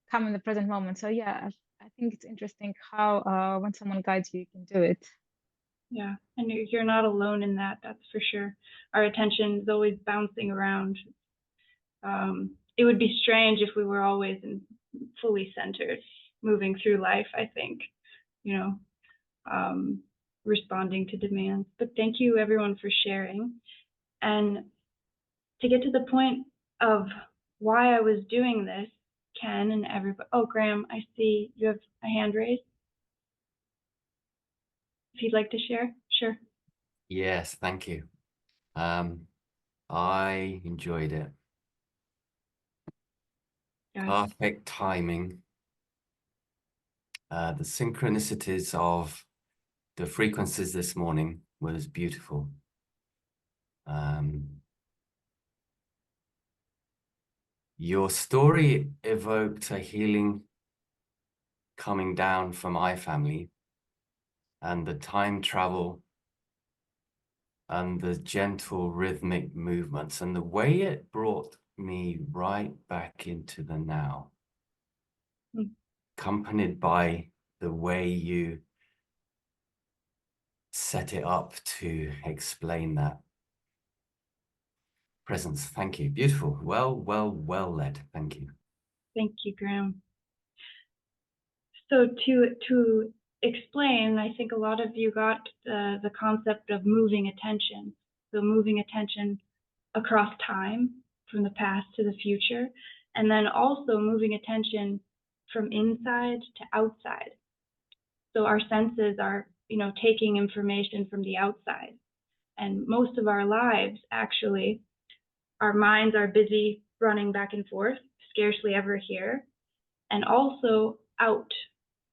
come in the present moment. So yeah, I think it's interesting how when someone guides you, you can do it. Yeah, and you're not alone in that, that's for sure. Our attention is always bouncing around. It would be strange if we were always fully centered, moving through life, I think, responding to demands. But thank you everyone for sharing. And to get to the point of why I was doing this, Ken and everybody, oh, Graham, I see you have a hand raised. If you'd like to share, sure. Yes, thank you. I enjoyed it. Perfect timing. The synchronicities of the frequencies this morning was beautiful. Your story evoked a healing coming down from my family, and the time travel and the gentle rhythmic movements and the way it brought me right back into the now, accompanied by the the way you set it up to explain that presence. Thank you. Beautiful. Well led. Thank you. Thank you, Graham. So to explain, I think a lot of you got the concept of moving attention. So moving attention across time, from the past to the future, and then also moving attention from inside to outside. So our senses are, taking information from the outside. And most of our lives, actually, our minds are busy running back and forth, scarcely ever here, and also out.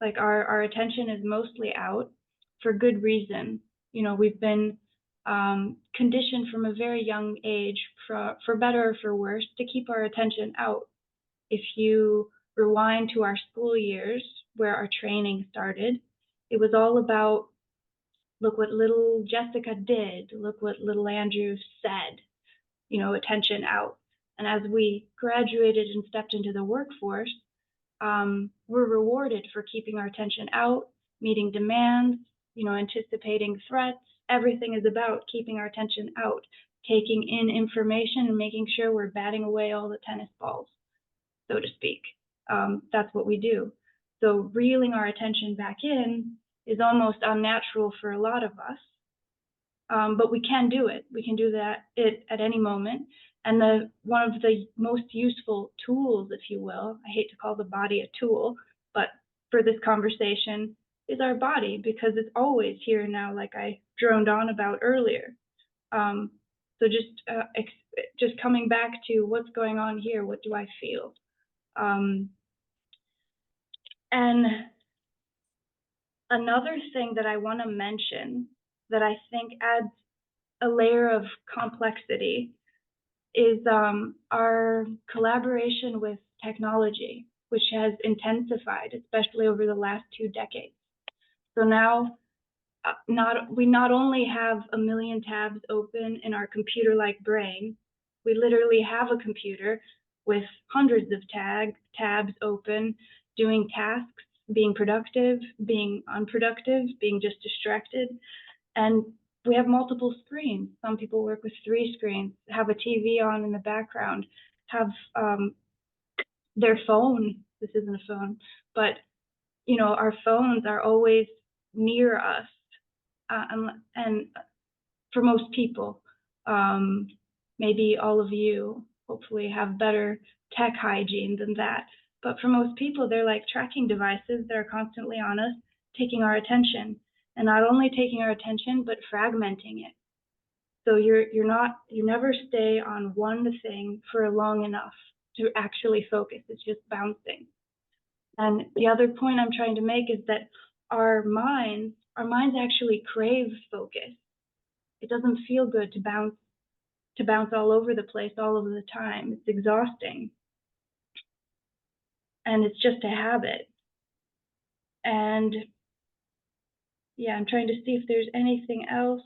Like our attention is mostly out for good reason. We've been conditioned from a very young age, for better or for worse, to keep our attention out. If you rewind to our school years, where our training started, it was all about, look what little Jessica did, look what little Andrew said, attention out. And as we graduated and stepped into the workforce, we're rewarded for keeping our attention out, meeting demands, anticipating threats. Everything is about keeping our attention out, taking in information and making sure we're batting away all the tennis balls, so to speak. That's what we do. So reeling our attention back in is almost unnatural for a lot of us, but we can do it. We can do that at any moment. And one of the most useful tools, if you will, I hate to call the body a tool, but for this conversation, is our body, because it's always here now, like I droned on about earlier. So just coming back to what's going on here, what do I feel? And another thing that I want to mention that I think adds a layer of complexity is our collaboration with technology, which has intensified, especially over the last 2 decades. So now we not only have a million tabs open in our computer-like brain, we literally have a computer with hundreds of tabs open, doing tasks, being productive, being unproductive, being just distracted. And we have multiple screens. Some people work with 3 screens, have a TV on in the background, have their phone. This isn't a phone, but our phones are always near us. And for most people, maybe all of you hopefully have better tech hygiene than that. But for most people, they're like tracking devices that are constantly on us, taking our attention. And not only taking our attention, but fragmenting it. So you never stay on one thing for long enough to actually focus. It's just bouncing. And the other point I'm trying to make is that our minds actually crave focus. It doesn't feel good to bounce all over the place all of the time. It's exhausting. And it's just a habit. And yeah, I'm trying to see if there's anything else.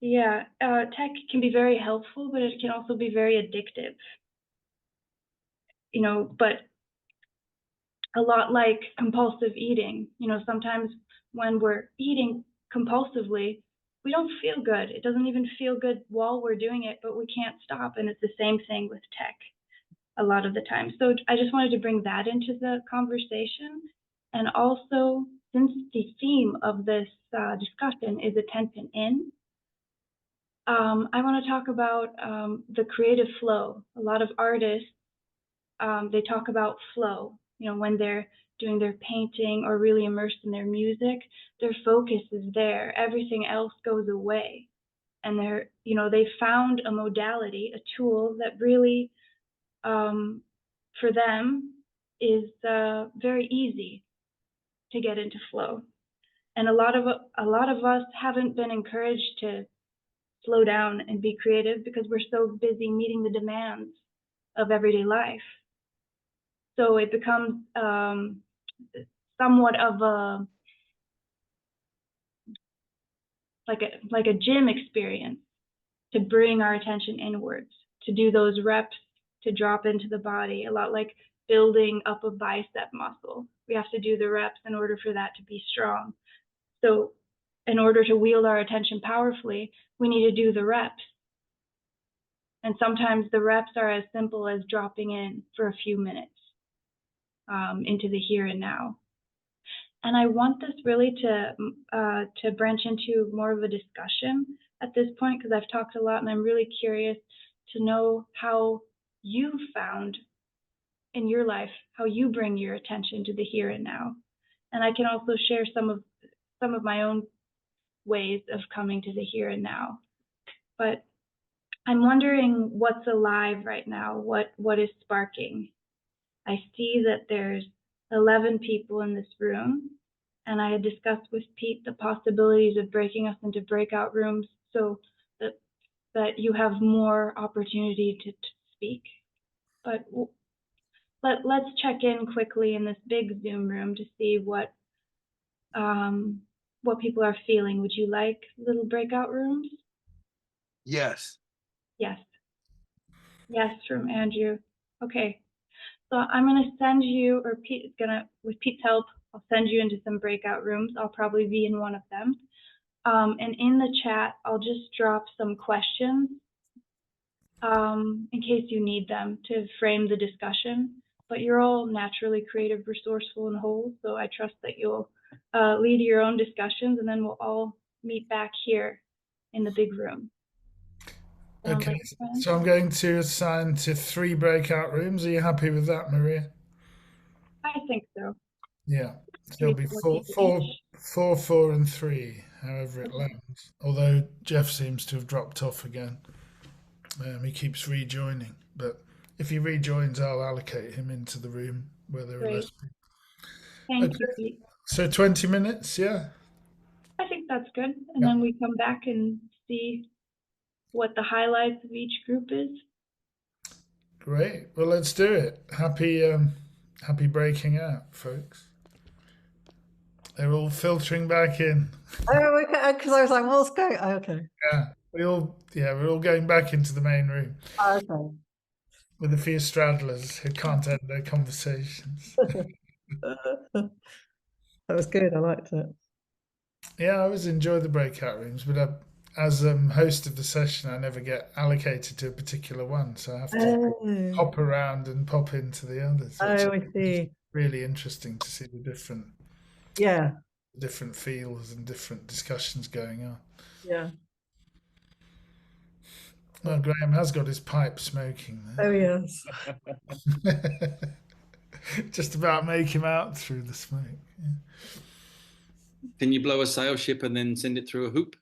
Yeah, tech can be very helpful, but it can also be very addictive. But a lot like compulsive eating, sometimes when we're eating compulsively, we don't feel good. It doesn't even feel good while we're doing it, but we can't stop. And it's the same thing with tech a lot of the time. So I just wanted to bring that into the conversation. And also, since the theme of this discussion is attention in, I want to talk about the creative flow. A lot of artists, they talk about flow. When they're doing their painting or really immersed in their music, their focus is there. Everything else goes away. And they found a modality, a tool that really, for them, is very easy to get into flow. And a lot of us haven't been encouraged to slow down and be creative because we're so busy meeting the demands of everyday life. So it becomes somewhat of a like a gym experience to bring our attention inwards, to do those reps to drop into the body, a lot like building up a bicep muscle. We have to do the reps in order for that to be strong. So in order to wield our attention powerfully, we need to do the reps. And sometimes the reps are as simple as dropping in for a few minutes into the here and now. And I want this really to branch into more of a discussion at this point, because I've talked a lot and I'm really curious to know how you found in your life, how you bring your attention to the here and now. And I can also share some of my own ways of coming to the here and now. But I'm wondering what's alive right now, what is sparking. I see that there's 11 people in this room, and I had discussed with Pete the possibilities of breaking us into breakout rooms so that you have more opportunity to speak. But let's check in quickly in this big Zoom room to see what people are feeling. Would you like little breakout rooms? Yes. Yes. Yes, from Andrew. Okay. So I'm going to send you, or Pete is going to, with Pete's help, I'll send you into some breakout rooms. I'll probably be in one of them. And in the chat, I'll just drop some questions in case you need them to frame the discussion. But you're all naturally creative, resourceful, and whole, so I trust that you'll lead your own discussions, and then we'll all meet back here in the big room. Okay, so I'm going to assign to 3 breakout rooms. Are you happy with that, Maria? I think so. Yeah, so it'll be 4, and 3, however it lands. Although Jeff seems to have dropped off again. He keeps rejoining, but if he rejoins, I'll allocate him into the room where there are less people. Thank you, Pete. So 20 minutes, yeah? I think that's good. And then we come back and see what the highlights of each group is. Great. Well, let's do it. Happy breaking out, folks. They're all filtering back in. Oh, okay. Because I was like, what's going? Oh, okay. Yeah, we're all going back into the main room. Oh, okay. With a few straddlers who can't end their conversations. That was good. I liked it. Yeah, I always enjoy the breakout rooms, but as host of the session, I never get allocated to a particular one, so I have to hop around and pop into the others. Oh, I see. Really interesting to see the different feels and different discussions going on. Yeah. Well, Graham has got his pipe smoking there. Oh, yes. Just about make him out through the smoke. Yeah. Can you blow a sail ship and then send it through a hoop?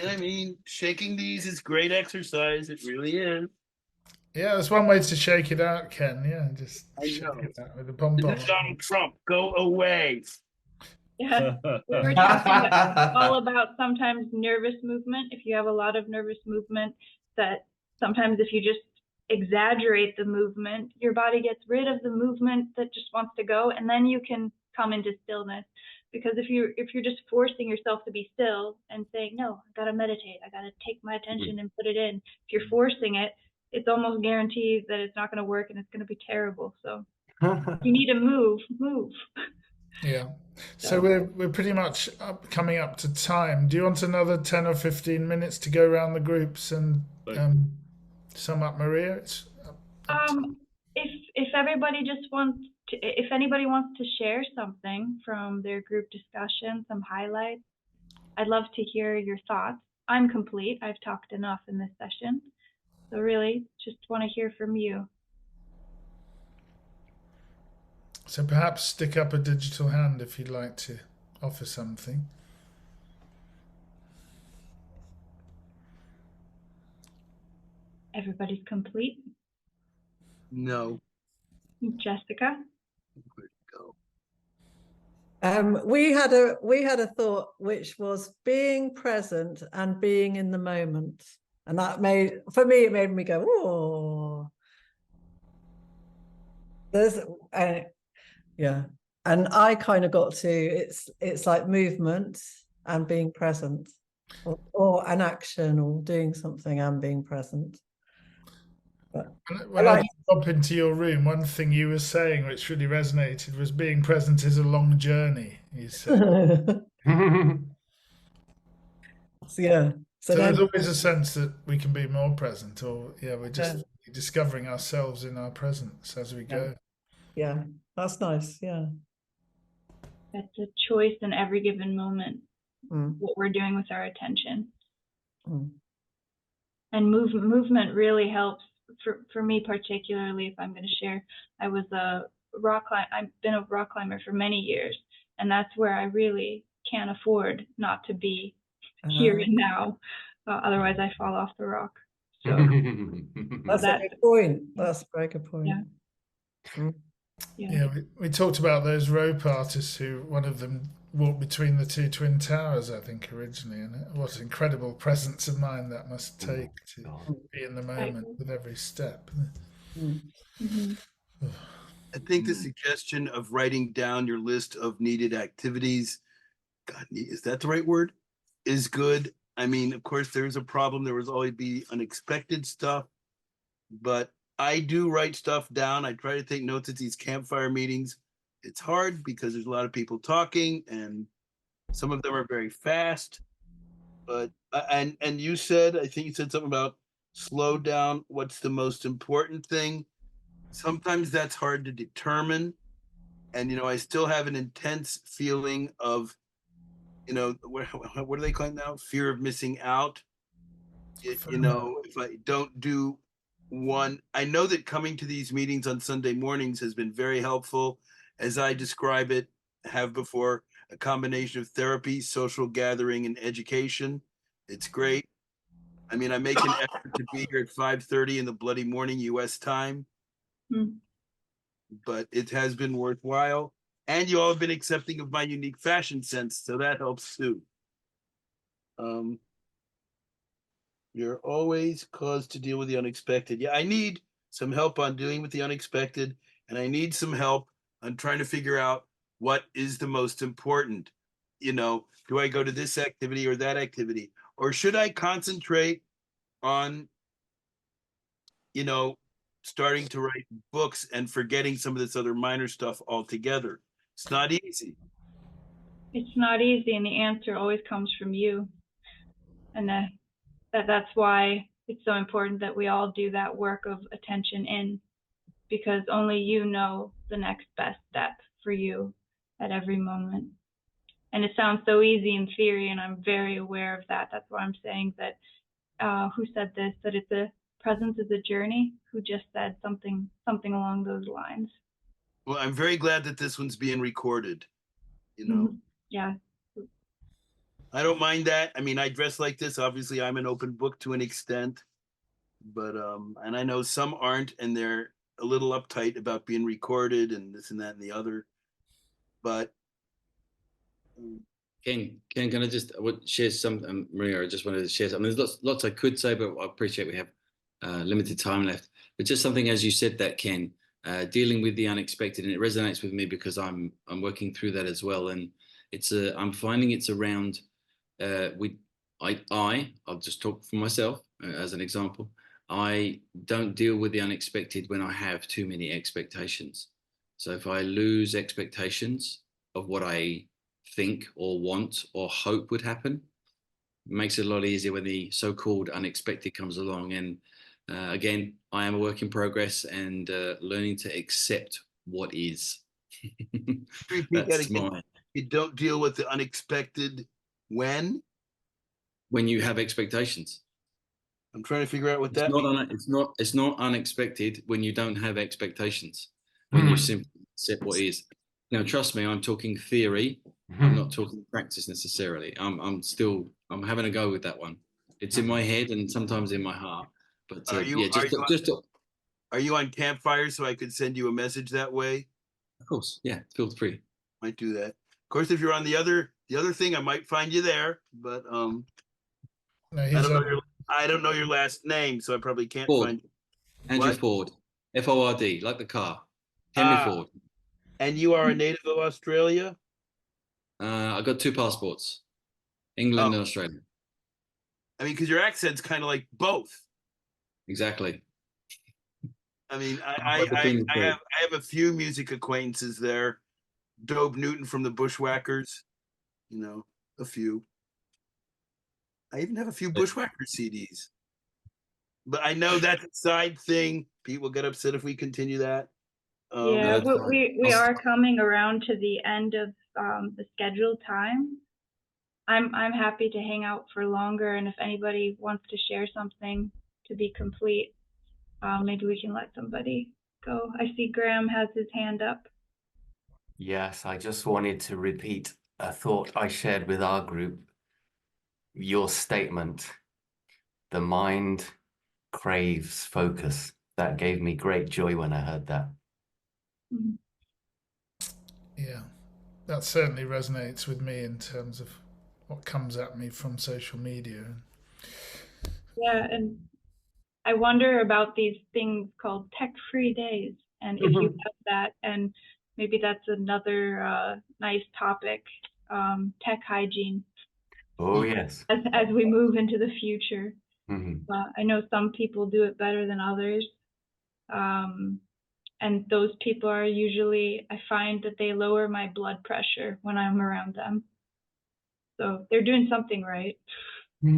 And I mean, shaking these is great exercise. It really is. Yeah, there's one way to shake it out, Ken. Yeah, just shake it out with a pom-pom. Donald Trump, go away. Yeah, we were talking all about sometimes nervous movement. If you have a lot of nervous movement, that sometimes if you just exaggerate the movement, your body gets rid of the movement that just wants to go, and then you can come into stillness. Because if you're just forcing yourself to be still and saying, no, I gotta meditate, I gotta take my attention and put it in, if you're forcing it, it's almost guaranteed that it's not going to work and it's going to be terrible. So you need to move. Yeah. So we're pretty much coming up to time. Do you want another 10 or 15 minutes to go around the groups and sum up, Maria? If everybody just wants to, if anybody wants to share something from their group discussion, some highlights, I'd love to hear your thoughts. I'm complete. I've talked enough in this session. So really, just want to hear from you. So perhaps stick up a digital hand if you'd like to offer something. Everybody's complete? No. Jessica? We had a thought which was being present and being in the moment. And that it made me go, oh, yeah. And I kind of got to, it's like movement and being present. or an action or doing something and being present. But when I did pop into your room, one thing you were saying which really resonated was being present is a long journey, you said. So, yeah. So there's always a sense that we can be more present, or we're just discovering ourselves in our presence as we go. Yeah, that's nice. Yeah. That's a choice in every given moment, what we're doing with our attention. And movement really helps for me, particularly if I'm going to share. I've been a rock climber for many years, and that's where I really can't afford not to be here and now. Otherwise, I fall off the rock. So that's a good point. That's a very good point. Yeah, we talked about those rope artists who, one of them walked between the two twin towers, I think, originally, and what an incredible presence of mind that must take to be in the moment with every step. I think the suggestion of writing down your list of needed activities, God, is that the right word? Is good. I mean, of course, there's a problem. There will always be unexpected stuff, but I do write stuff down. I try to take notes at these campfire meetings. It's hard because there's a lot of people talking, and some of them are very fast. But and you said, I think you said something about slow down. What's the most important thing? Sometimes that's hard to determine. And, I still have an intense feeling of, what do they call it now? Fear of missing out. If I don't do one, I know that coming to these meetings on Sunday mornings has been very helpful. As I describe it, have before, a combination of therapy, social gathering, and education. It's great. I mean, I make an effort to be here at 5:30 in the bloody morning US time, but it has been worthwhile. And you all have been accepting of my unique fashion sense, so that helps too. You're always caused to deal with the unexpected. Yeah, I need some help on dealing with the unexpected, and I need some help on trying to figure out what is the most important. Do I go to this activity or that activity? Or should I concentrate on, starting to write books and forgetting some of this other minor stuff altogether? It's not easy. It's not easy, and the answer always comes from you. And that's why it's so important that we all do that work of attention in, because only you know the next best step for you at every moment. And it sounds so easy in theory, and I'm very aware of that. That's why I'm saying that, who said this, that presence is a journey? Who just said something along those lines? Well, I'm very glad that this one's being recorded, Yeah. I don't mind that. I mean, I dress like this. Obviously, I'm an open book to an extent, but and I know some aren't, and they're a little uptight about being recorded and this and that and the other. But Ken, can I just share some? Maria, I just wanted to share something. There's lots I could say, but I appreciate we have limited time left. But just something, as you said that, Ken, dealing with the unexpected, and it resonates with me because I'm working through that as well, and I'm finding it's around. I'll just talk for myself as an example. I don't deal with the unexpected when I have too many expectations. So if I lose expectations of what I think or want or hope would happen, it makes it a lot easier when the so-called unexpected comes along. And again, I am a work in progress and learning to accept what is. That's mine. You don't deal with the unexpected when you have expectations. I'm trying to figure out what that means. It's not unexpected when you don't have expectations. When you simply accept what is. Now, trust me, I'm talking theory. I'm not talking practice necessarily. I'm having a go with that one. It's in my head and sometimes in my heart. But are you on Campfire so I could send you a message that way? Of course, yeah. Feel free. Might do that. Of course, if you're on the other thing, I might find you there. But no, I don't know your last name, so I probably can't find you. Andrew Ford, Ford, like the car, Henry Ford. And you are a native of Australia? I got two passports, England and Australia. I mean, because your accent's kind of like both. Exactly. I mean, What the things do. I have a few music acquaintances there. Dope Newton from the Bushwhackers, you know, a few. I even have a few Bushwhackers CDs. But I know that's a side thing. People get upset if we continue that. Yeah, No, we are coming around to the end of the scheduled time. I'm happy to hang out for longer, and if anybody wants to share something to be complete, maybe we can let somebody go. I see Graham has his hand up. Yes, I just wanted to repeat a thought I shared with our group. Your statement, the mind craves focus. That gave me great joy when I heard that. Yeah, that certainly resonates with me in terms of what comes at me from social media. Yeah, and I wonder about these things called tech-free days, and if you have that, and maybe that's another nice topic, tech hygiene. Oh, yes. As we move into the future. Mm-hmm. I know some people do it better than others. And those people are usually, I find that they lower my blood pressure when I'm around them. So they're doing something right. I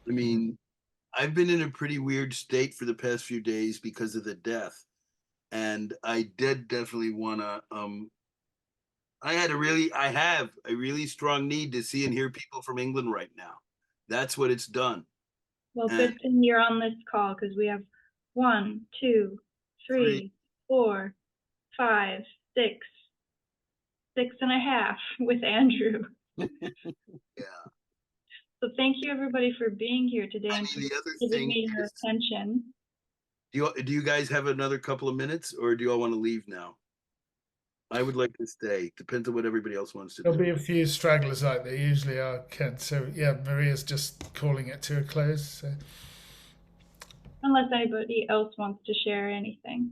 mean, I've been in a pretty weird state for the past few days because of the death. And I did definitely want to, I have a really strong need to see and hear people from England right now. That's what it's done. Well, good thing you're on this call, because we have 1, 2, 3, 4, 5, 6, 6.5 with Andrew. Yeah. So thank you everybody for being here today and for the other giving thing me your attention. Do you guys have another couple of minutes, or do you all want to leave now? I would like to stay. Depends on what everybody else wants to There'll do. be a few stragglers like there usually are, Ken. So yeah, Maria's just calling it to a close. So. Unless anybody else wants to share anything.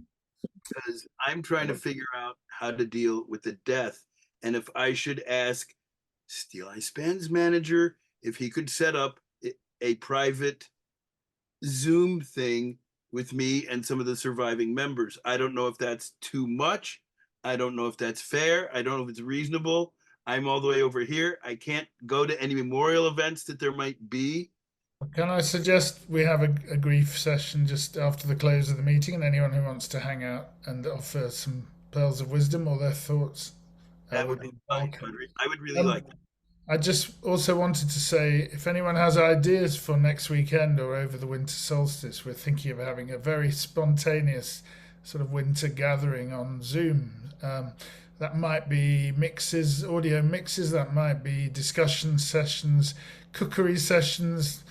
Because I'm trying to figure out how to deal with the death, and if I should ask Steel Eye Span's manager if he could set up a private Zoom thing with me and some of the surviving members. I don't know if that's too much. I don't know if that's fair. I don't know if it's reasonable. I'm all the way over here. I can't go to any memorial events that there might be. Can I suggest we have a grief session just after the close of the meeting, and anyone who wants to hang out and offer some pearls of wisdom or their thoughts? That would be fine. I would really like that. I just also wanted to say, if anyone has ideas for next weekend or over the winter solstice, we're thinking of having a very spontaneous sort of winter gathering on Zoom. That might be mixes, audio mixes, that might be discussion sessions, cookery sessions,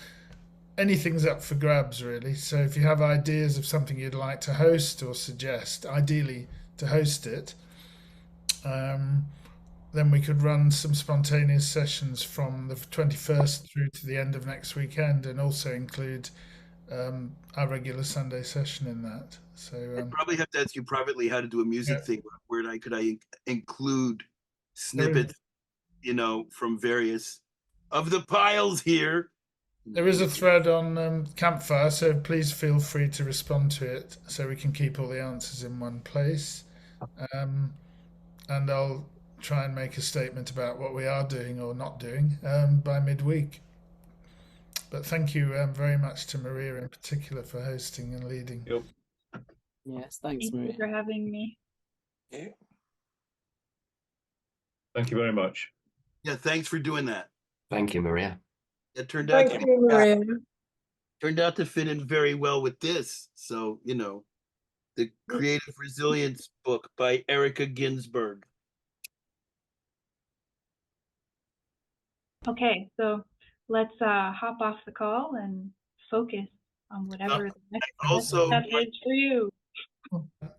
anything's up for grabs really. So if you have ideas of something you'd like to host or suggest, ideally to host it, then we could run some spontaneous sessions from the 21st through to the end of next weekend, and also include our regular Sunday session in that. So I'd probably have to ask you privately how to do a music thing. Where could I include snippets, from various of the piles here? There is a thread on Campfire, so please feel free to respond to it, so we can keep all the answers in one place. And I'll try and make a statement about what we are doing or not doing by midweek. But thank you very much to Maria in particular for hosting and leading. Yep. Yes, thanks, Thank Maria. you for having me. Yeah. Thank you very much. Yeah, thanks for doing that. Thank you, Maria. It turned out Thank you, Maria. turned out to fit in very well with this. So, the Creative Resilience book by Erica Ginsberg. Okay, so let's hop off the call and focus on whatever the next step is for you.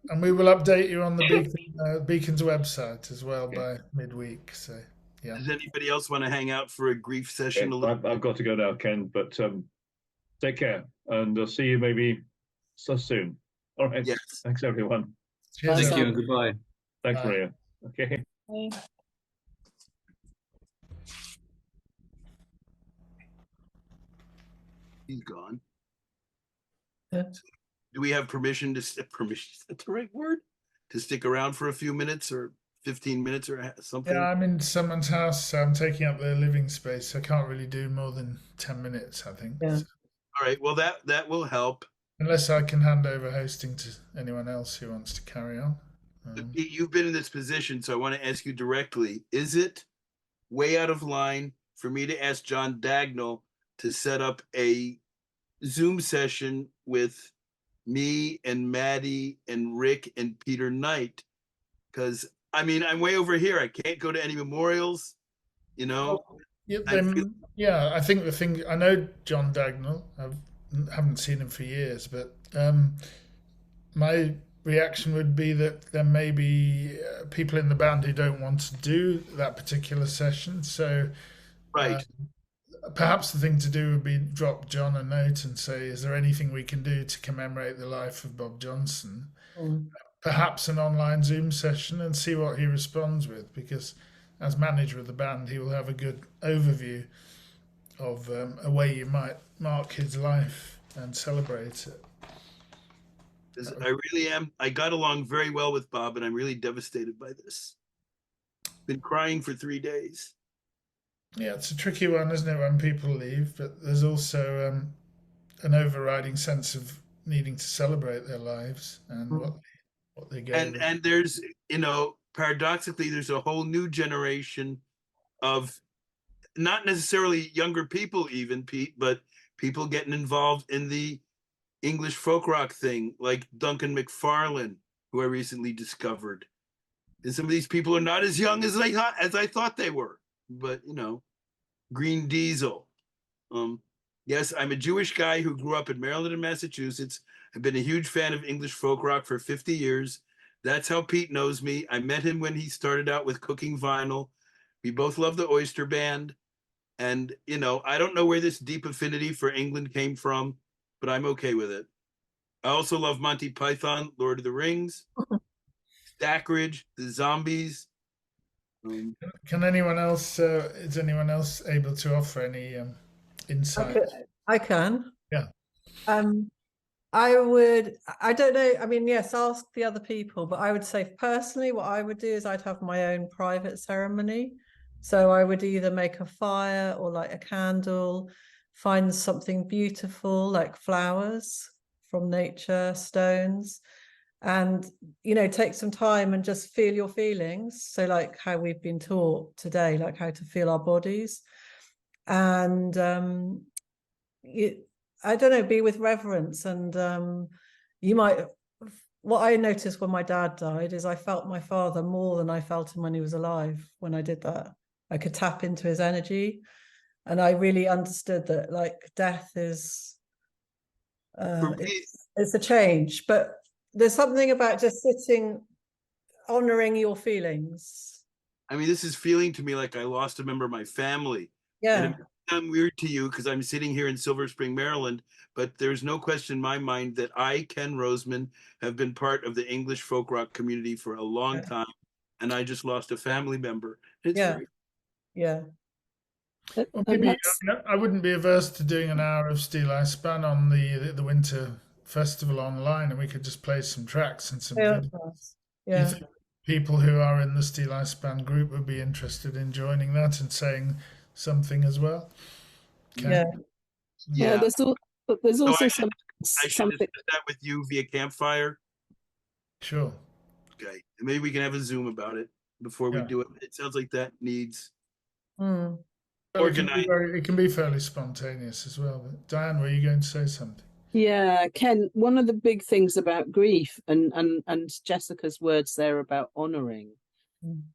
And we will update you on the Beacon's website as well by midweek. So, yeah. Does anybody else want to hang out for a grief session? I've got to go now, Ken, but take care, and I'll see you maybe so soon. All right. Yes. Thanks, everyone. Thank you and goodbye. Thanks, Maria. Okay. Bye. He's gone. Yeah. Do we have permission permission? Is that the right word? To stick around for a few minutes or 15 minutes or something? Yeah, I'm in someone's house, so I'm taking up their living space. I can't really do more than 10 minutes, I think. Yeah. So, All right. Well, that will help. unless I can hand over hosting to anyone else who wants to carry on. You've been in this position, so I want to ask you directly: is it way out of line for me to ask John Dagnall to set up a Zoom session with me and Maddie and Rick and Peter Knight? Because I mean, I'm way over here. I can't go to any memorials, you know. Yeah, yeah, I think the thing, I know John Dagnall. I haven't seen him for years, but my reaction would be that there may be people in the band who don't want to do that particular session. So, right. Perhaps the thing to do would be drop John a note and say, is there anything we can do to commemorate the life of Bob Johnson? Perhaps an online Zoom session, and see what he responds with, because as manager of the band, he will have a good overview of a way you might mark his life and celebrate it. I really am. I got along very well with Bob, and I'm really devastated by this. Been crying for 3 days. Yeah, it's a tricky one, isn't it, when people leave? But there's also an overriding sense of needing to celebrate their lives and what they gave. And there's, you know, paradoxically, there's a whole new generation of not necessarily younger people, even, Pete, but people getting involved in the English folk rock thing, like Duncan McFarlane, who I recently discovered. And some of these people are not as young as I thought they were. But, you know, Green Diesel. Yes, I'm a Jewish guy who grew up in Maryland and Massachusetts. I've been a huge fan of English folk rock for 50 years. That's how Pete knows me. I met him when he started out with cooking vinyl. We both love the Oyster Band. And, you know, I don't know where this deep affinity for England came from, but I'm okay with it. I also love Monty Python, Lord of the Rings, Stackridge, the Zombies. Can anyone else, is anyone else able to offer any insight? I can. Yeah. I don't know, I mean, yes, ask the other people, but I would say personally what I would do is I'd have my own private ceremony. So I would either make a fire or light a candle, find something beautiful like flowers from nature, stones, and, you know, take some time and just feel your feelings. So like how we've been taught today, like how to feel our bodies. And I don't know, be with reverence. And you might, what I noticed when my dad died is I felt my father more than I felt him when he was alive. When I did that, I could tap into his energy, and I really understood that, like, death is it's a change, but there's something about just sitting, honoring your feelings. I mean, this is feeling to me like I lost a member of my family. Yeah. And I'm weird to you because I'm sitting here in Silver Spring, Maryland, but there's no question in my mind that I, Ken Roseman, have been part of the English folk rock community for a long time, and I just lost a family member. It's very... Yeah. Well, maybe I wouldn't be averse to doing an hour of Steel Eye Span on the Winter Festival online, and we could just play some tracks and some videos. Do you think people who are in the Steel Eye Span group would be interested in joining that and saying something as well? Yeah. There's also I should discuss that with you via Campfire. Sure. Okay, and maybe we can have a Zoom about it before we do it. It sounds like that needs organized. It can be fairly spontaneous as well. But Diane, were you going to say something? Yeah, Ken, one of the big things about grief and Jessica's words there about honoring,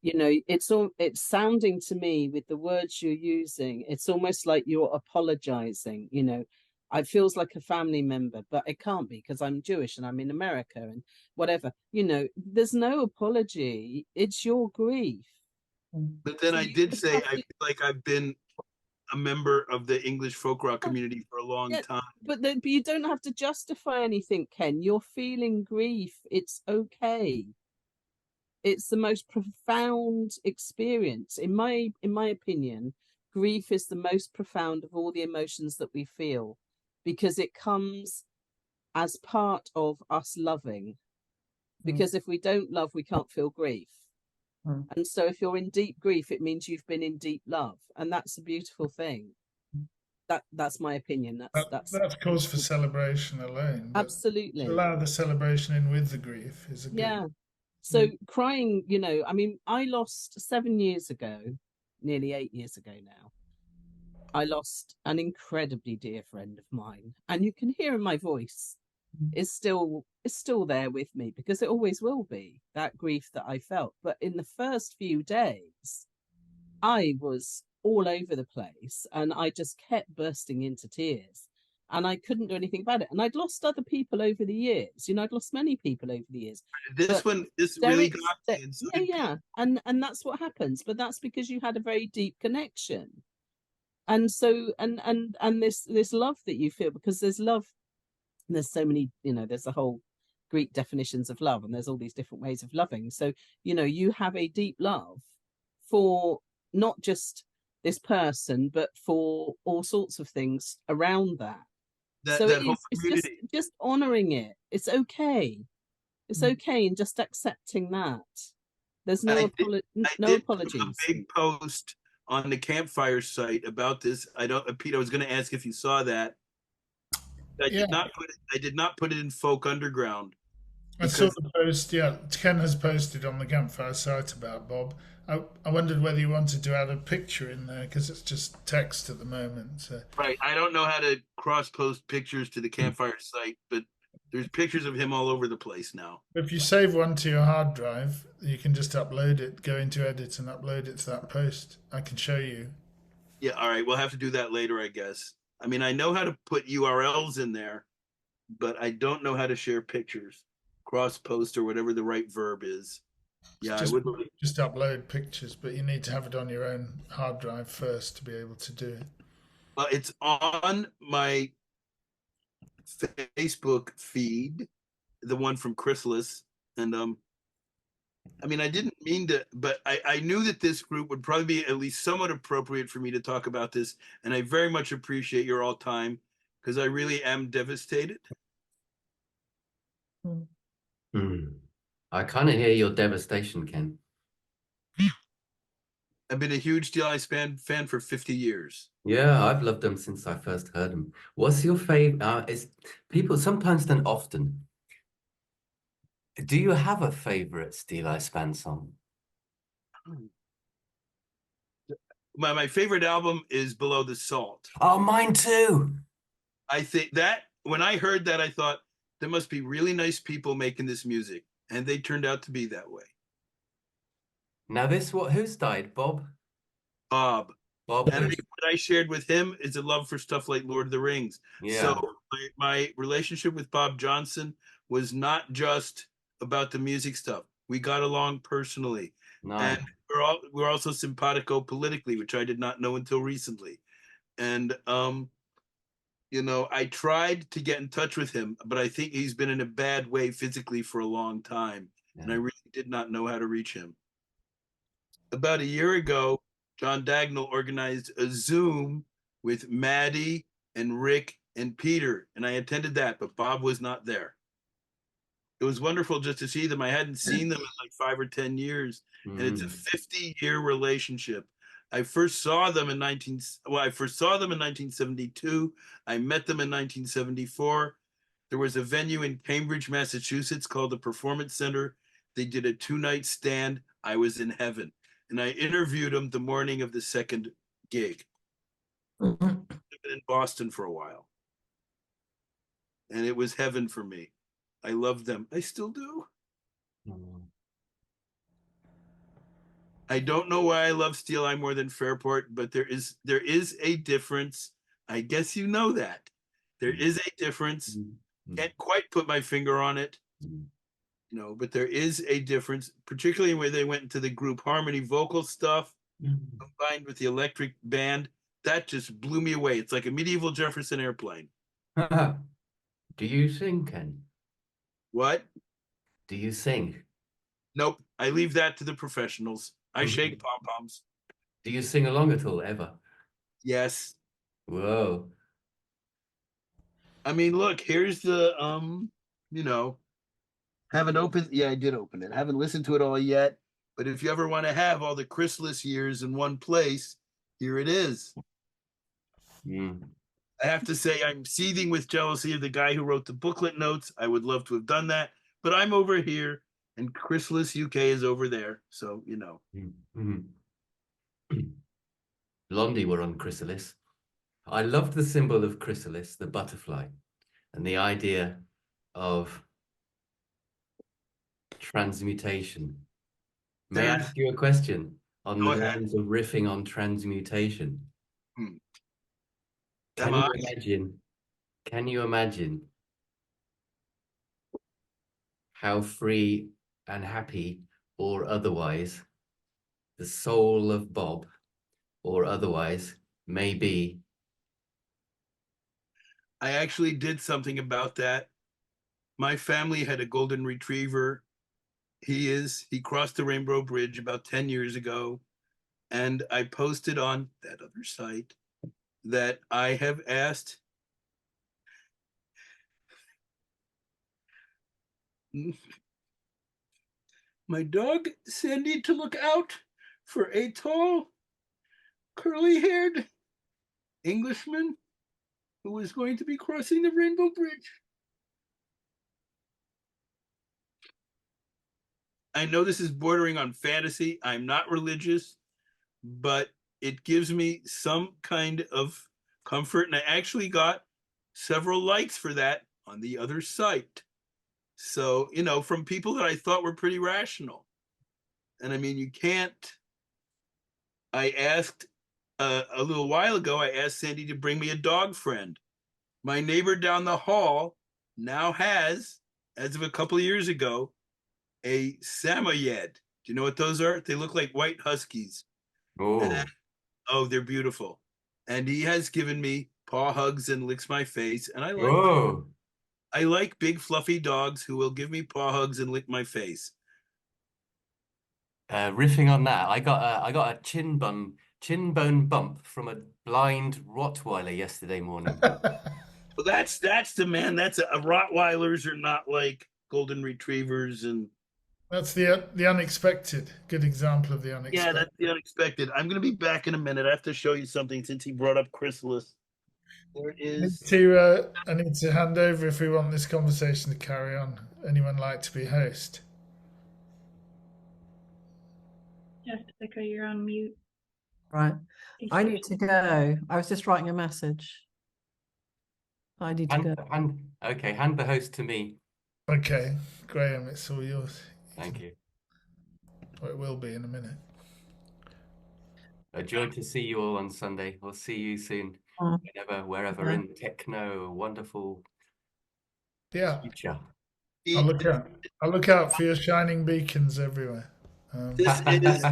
you know, it's sounding to me with the words you're using, it's almost like you're apologizing, you know. It feels like a family member, but it can't be because I'm Jewish and I'm in America and whatever, you know, there's no apology. It's your grief. But then I did say, I feel like I've been a member of the English folk rock community for a long time. But you don't have to justify anything, Ken. You're feeling grief. It's okay. It's the most profound experience. In my opinion, grief is the most profound of all the emotions that we feel. because it comes as part of us loving. Because if we don't love, we can't feel grief. And so if you're in deep grief, it means you've been in deep love. And that's a beautiful thing. That's my opinion. That's cause for celebration alone. Absolutely. To allow the celebration in with the grief is a good. So crying, you know, I mean, I lost 7 years ago, nearly 8 years ago now. I lost an incredibly dear friend of mine, and you can hear in my voice is still there with me, because it always will be, that grief that I felt. But in the first few days, I was all over the place, and I just kept bursting into tears, and I couldn't do anything about it. And I'd lost other people over the years. You know, I'd lost many people over the years. This really got me. Yeah. And that's what happens. But that's because you had a very deep connection. And so, and this love that you feel, because there's love, and there's so many, you know, there's the whole Greek definitions of love, and there's all these different ways of loving. So, you know, you have a deep love for not just this person, but for all sorts of things around that. So it's just honoring it. It's okay. It's okay, and just accepting that. There's no apologies. A big post on the Campfire site about this. Pete, I was going to ask if you saw that. I did not put it in Folk Underground. I saw the post. Yeah, Ken has posted on the Campfire site about Bob. I wondered whether you wanted to add a picture in there, because it's just text at the moment. So. Right. I don't know how to cross-post pictures to the Campfire site, but there's pictures of him all over the place now. If you save one to your hard drive, you can just upload it, go into edit and upload it to that post. I can show you. Yeah, all right. We'll have to do that later, I guess. I mean, I know how to put URLs in there, but I don't know how to share pictures, cross-post, or whatever the right verb is. Yeah, just upload pictures, but you need to have it on your own hard drive first to be able to do it. Well, it's on my Facebook feed, the one from Chrysalis, and I mean, I didn't mean to, but I knew that this group would probably be at least somewhat appropriate for me to talk about this, and I very much appreciate your all time, because I really am devastated. I kind of hear your devastation, Ken. I've been a huge Steel fan for 50 years. Yeah, I've loved them since I first heard them. What's your favorite? Is people sometimes then often. Do you have a favorite Steel Eye Span song? My favorite album is Below the Salt. Oh, mine too. I think that when I heard that, I thought there must be really nice people making this music, and they turned out to be that way. Now who's died? Bob? Bob. And what I shared with him is a love for stuff like Lord of the Rings. Yeah. So my relationship with Bob Johnson was not just about the music stuff. We got along personally. Nice. And we're also simpatico politically, which I did not know until recently. And you know, I tried to get in touch with him, but I think he's been in a bad way physically for a long time. Yeah. And I really did not know how to reach him. About a year ago, John Dagnall organized a Zoom with Maddie and Rick and Peter, and I attended that, but Bob was not there. It was wonderful just to see them. I hadn't seen them in like 5 or 10 years, and it's a 50-year relationship. I first saw them in 1972. I met them in 1974. There was a venue in Cambridge, Massachusetts called the Performance Center. They did a 2-night stand. I was in heaven. And I interviewed them the morning of the second gig. I've been in Boston for a while. And it was heaven for me. I loved them. I still do. I don't know why I love Steel Eye more than Fairport, but there is a difference. I guess you know that. There is a difference. Can't quite put my finger on it. You know, but there is a difference, particularly where they went into the group harmony vocal stuff combined with the electric band. That just blew me away. It's like a medieval Jefferson Airplane. Do you sing, Ken? What? Do you sing? Nope. I leave that to the professionals. I shake pom-poms. Do you sing along at all, ever? Yes. Whoa. I mean, look, here's the you know, haven't opened. Yeah, I did open it. Haven't listened to it all yet. But if you ever want to have all the Chrysalis years in one place, here it is. I have to say, I'm seething with jealousy of the guy who wrote the booklet notes. I would love to have done that, but I'm over here, and Chrysalis UK is over there. So you know. Blondie were on Chrysalis. I loved the symbol of Chrysalis, the butterfly, and the idea of transmutation. May I ask you a question on the lines of riffing on transmutation? Can you imagine how free and happy or otherwise the soul of Bob or otherwise may be? I actually did something about that. My family had a golden retriever. He crossed the Rainbow Bridge about 10 years ago. And I posted on that other site that I have asked my dog Sandy to look out for a tall, curly-haired Englishman who is going to be crossing the Rainbow Bridge. I know this is bordering on fantasy. I'm not religious, but it gives me some kind of comfort. And I actually got several likes for that on the other site. So, you know, from people that I thought were pretty rational. And I mean, you can't. I asked a little while ago, I asked Sandy to bring me a dog friend. My neighbor down the hall now has, as of a couple of years ago, a Samoyed. Do you know what those are? They look like white huskies. Oh, they're beautiful. And he has given me paw hugs and licks my face. And I like big fluffy dogs who will give me paw hugs and lick my face. Riffing on that, I got a chin bone bump from a blind Rottweiler yesterday morning. Well, that's the man. That's a Rottweilers are not like golden retrievers, and that's the unexpected. Good example of the unexpected. Yeah, that's the unexpected. I'm going to be back in a minute. I have to show you something since he brought up Chrysalis. There it is. I need to hand over if we want this conversation to carry on. Anyone like to be host? Jessica, you're on mute. Right. I need to go. I was just writing a message. I need to go. Okay, hand the host to me. Okay, Graham, it's all yours. Thank you. Or it will be in a minute. A joy to see you all on Sunday. We'll see you soon, wherever in techno, wonderful future. I'll look out for your shining beacons everywhere. This is